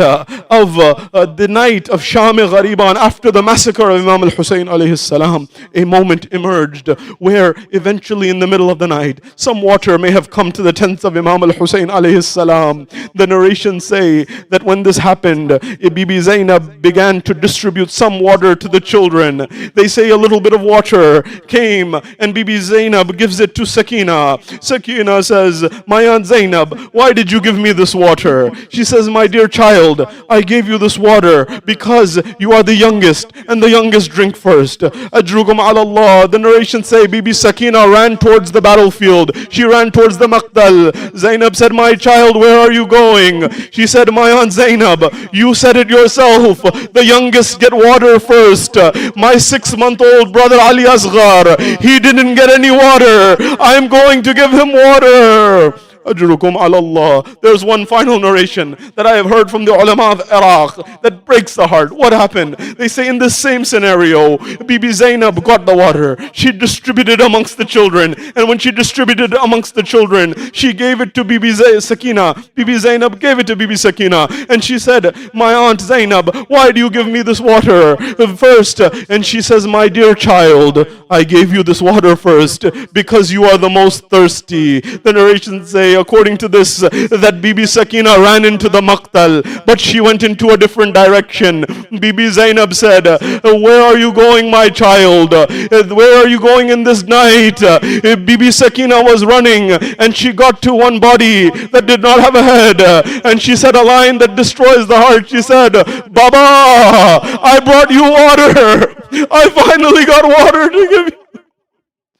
of Sham-e Ghariban, after the massacre of Imam al-Hussein alayhi salam, a moment emerged where eventually in the middle of the night some water may have come to the tents of Imam al-Hussein alayhi salam. The narrations say that when this happened, Bibi Zainab began to distribute some water to the children. They say a little bit of water came and Bibi Zainab gives it to Sakina. Sakina says, my aunt Zainab, why did you give me this water? She says, my dear child, I gave you this water because you are the youngest and the youngest drink first. Ajrugum ala Allah. The narrations say Bibi Sakina ran towards the battlefield. She ran towards the Maqtal. Zainab said, my child, where are you going? She said, my aunt Zainab, you said it yourself. The youngest get water first. My 6-month-old brother Ali Asghar, he didn't get any water. I'm going to give him water. Ajrukum ala Allah. There's one final narration that I have heard from the ulama of Iraq that breaks the heart. What happened? They say in this same scenario, Bibi Zainab got the water. She distributed amongst the children. And when she distributed amongst the children, she gave it to Bibi Sakina. Bibi Zainab gave it to Bibi Sakina. And she said, my aunt Zainab, why do you give me this water first? And she says, my dear child, I gave you this water first because you are the most thirsty. The narrations say, according to this, that Bibi Sakina ran into the Maqtal, but she went into a different direction. Bibi Zainab said, where are you going, my child? Where are you going in this night? Bibi Sakina was running and she got to one body that did not have a head, and she said a line that destroys the heart. She said, Baba, I brought you water. I finally got water to give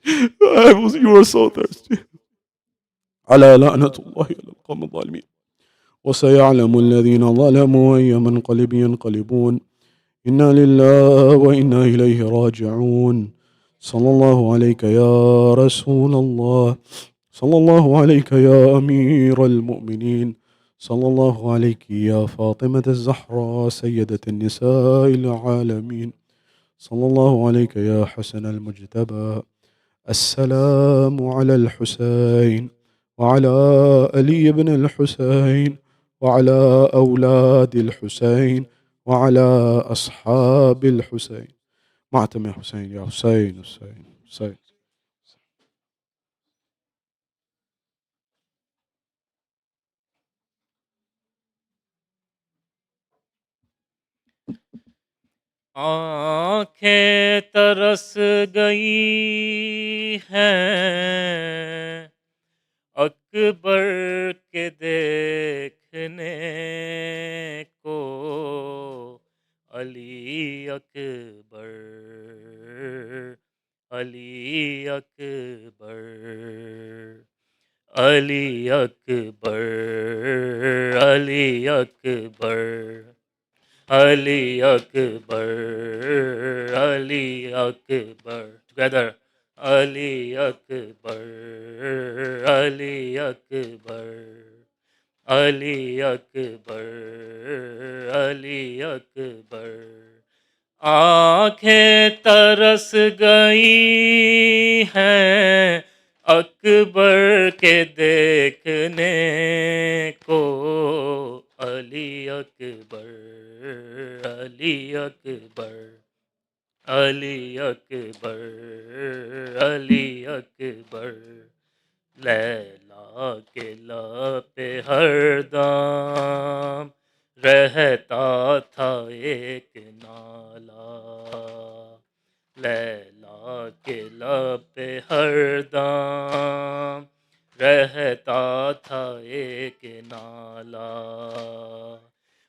you. You were so thirsty. على لعنة الله على القوم الظالمين وسيعلم الذين ظلموا أي منقلب ينقلبون إنا لله وإنا إليه راجعون صلى الله عليك يا رسول الله صلى الله عليك يا أمير المؤمنين صلى الله عليك يا فاطمة الزهراء سيدة النساء العالمين صلى الله عليك يا حسن المجتبى السلام على الحسين وعلى علي بن الحسين وعلى أولاد الحسين وعلى أصحاب الحسين. معتم يا حسين يا حسين حسين حسين. आंखें तरस गई हैं अकबर के देखने को, Ali Akbar, Ali Akbar, Ali Akbar, Ali Akbar, Ali Akbar, Ali Akbar. Together. Ali Akbar, Ali Akbar, Ali Akbar, Ali Akbar. आंखें तरस गई हैं अकबर के देखने को, अली अकबर, अली अकबर, अली अकबर, अली अकबर. लैला के लपे हरदम रहता था एक नाला, लैला के लपे हरदम रहता था एक नाला.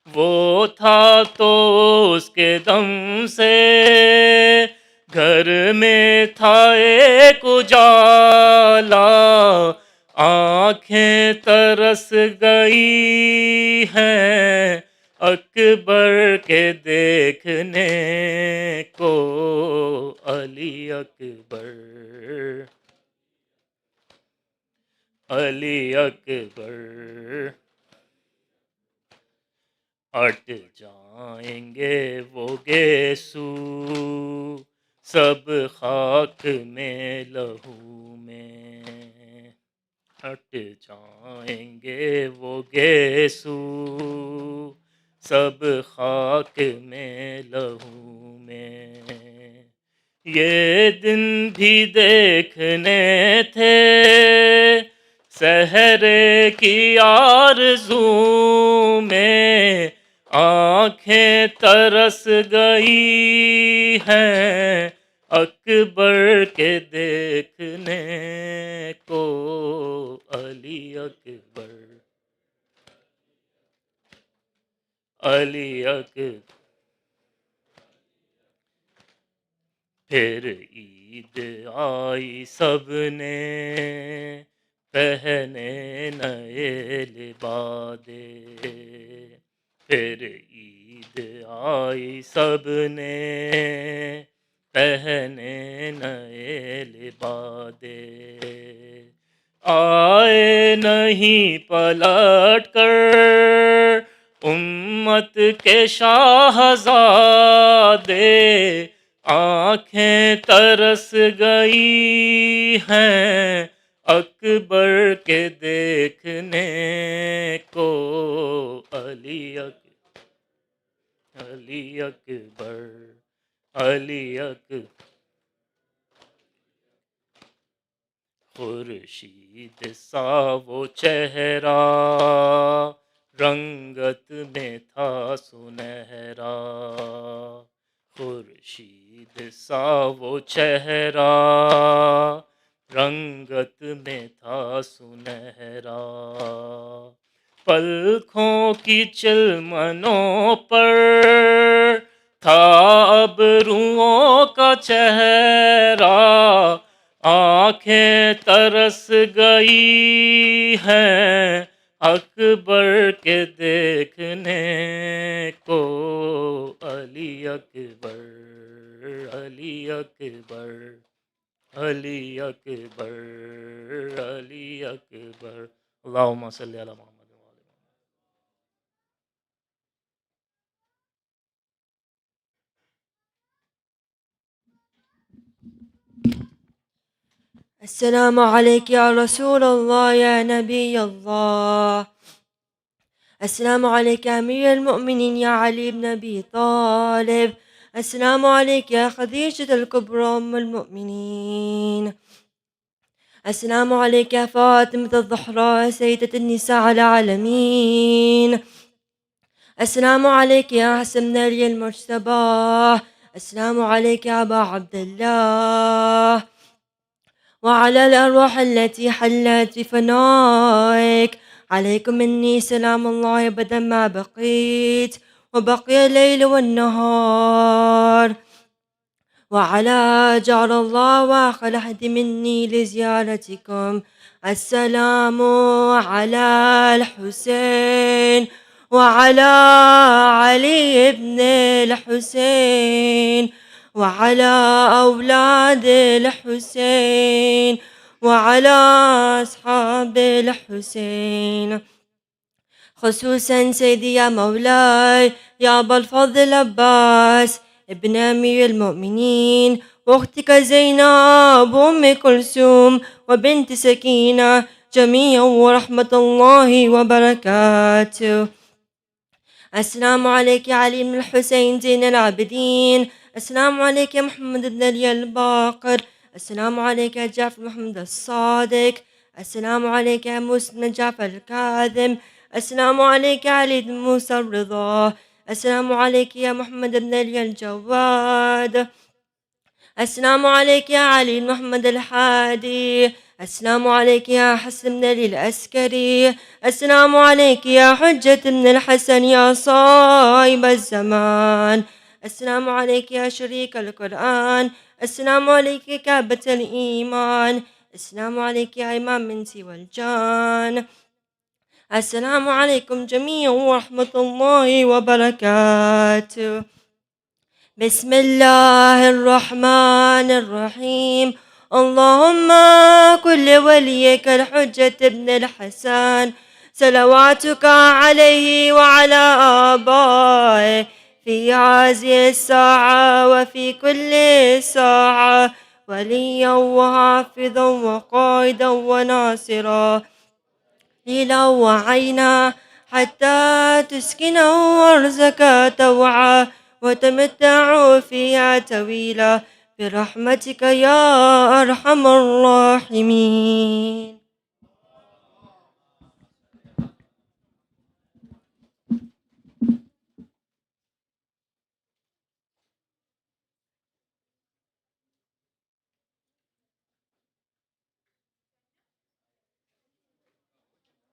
वो था तो उसके दम से घर में था एक उजाला, आंखें तरस गई हैं अकबर के देखने को, अली अकबर, अली अकबर. अट जाएंगे वो गेसू सब खाक में लहू में, हट जाएंगे वो गेसू सब खाक में लहू में. ये दिन भी देखने थे सहरे की आरज़ू में, आंखें तरस गई हैं अकबर के देखने को, अली अकबर, अली अकबर. फिर ईद आई सबने पहने नए लिबादे, फिर ईद आई सबने पहने नए लिबादे. आए नहीं पलट कर उम्मत के शाहज़ादे, आंखें तरस गई हैं अकबर के देखने को, अली अकबर, अली अकबर, अली अकबर. खुर्शीद सा वो चेहरा रंगत में था सुनहरा, खुर्शीद सा वो चेहरा रंगत में था सुनहरा. पलकों की चिलमनों पर था अबरुओं का चेहरा, आंखें तरस गई हैं अकबर के देखने को, अली अकबर, अली अकबर, अली अकबर, अली अकबर. अल्लाहुम्मा सल्ली अला मोहम्मद. السلام عليك يا رسول الله يا نبي الله. السلام عليك يا أمير المؤمنين يا علي بن أبي طالب. السلام عليك يا خديجة الكبرى أم المؤمنين. السلام عليك يا فاطمة الزهراء سيدة النساء العالمين. السلام عليك يا حسن علي المجتبى السلام عليك يا أبا عبد الله وعلى الأرواح التي حلت بفنائك. عليكم مني سلام الله أبدا ما بقيت وبقي الليل والنهار. وعلى جعل الله واخر أحد مني لزيارتكم. السلام على الحسين وعلى علي بن الحسين وعلى أولاد الحسين وعلى أصحاب الحسين، خصوصا سيدي يا مولاي يا أبا الفضل عباس ابن أمير المؤمنين، وأختك زينب وأم كلثوم وبنت سكينة جميعا ورحمة الله وبركاته. السلام عليك يا علي بن الحسين زين العابدين. السلام عليك يا محمد بن علي الباقر. السلام عليك يا جعفر محمد الصادق. السلام عليك يا موسى بن جعفر الكاظم. السلام عليك يا علي بن موسى الرضا. السلام عليك يا محمد بن علي الجواد. السلام عليك يا علي بن محمد الحادي. السلام عليك يا حسن بن علي العسكري. السلام عليك يا حجة بن الحسن يا صاحب الزمان. السلام عليك يا شريك القرآن. السلام عليك يا كعبة الإيمان. السلام عليك يا إمام من سوى الجان. السلام عليكم جميعا ورحمة الله وبركاته. بسم الله الرحمن الرحيم. اللهم كل وليك الحجة ابن الحسن صلواتك عليه وعلى آبائه في هذه الساعة وفي كل ساعة وليا وحافظا وقائدا وناصرا ليلا وعينا حتى تسكنه أرزك توعا وتمتعوا فيها طويلا برحمتك يا أرحم الراحمين.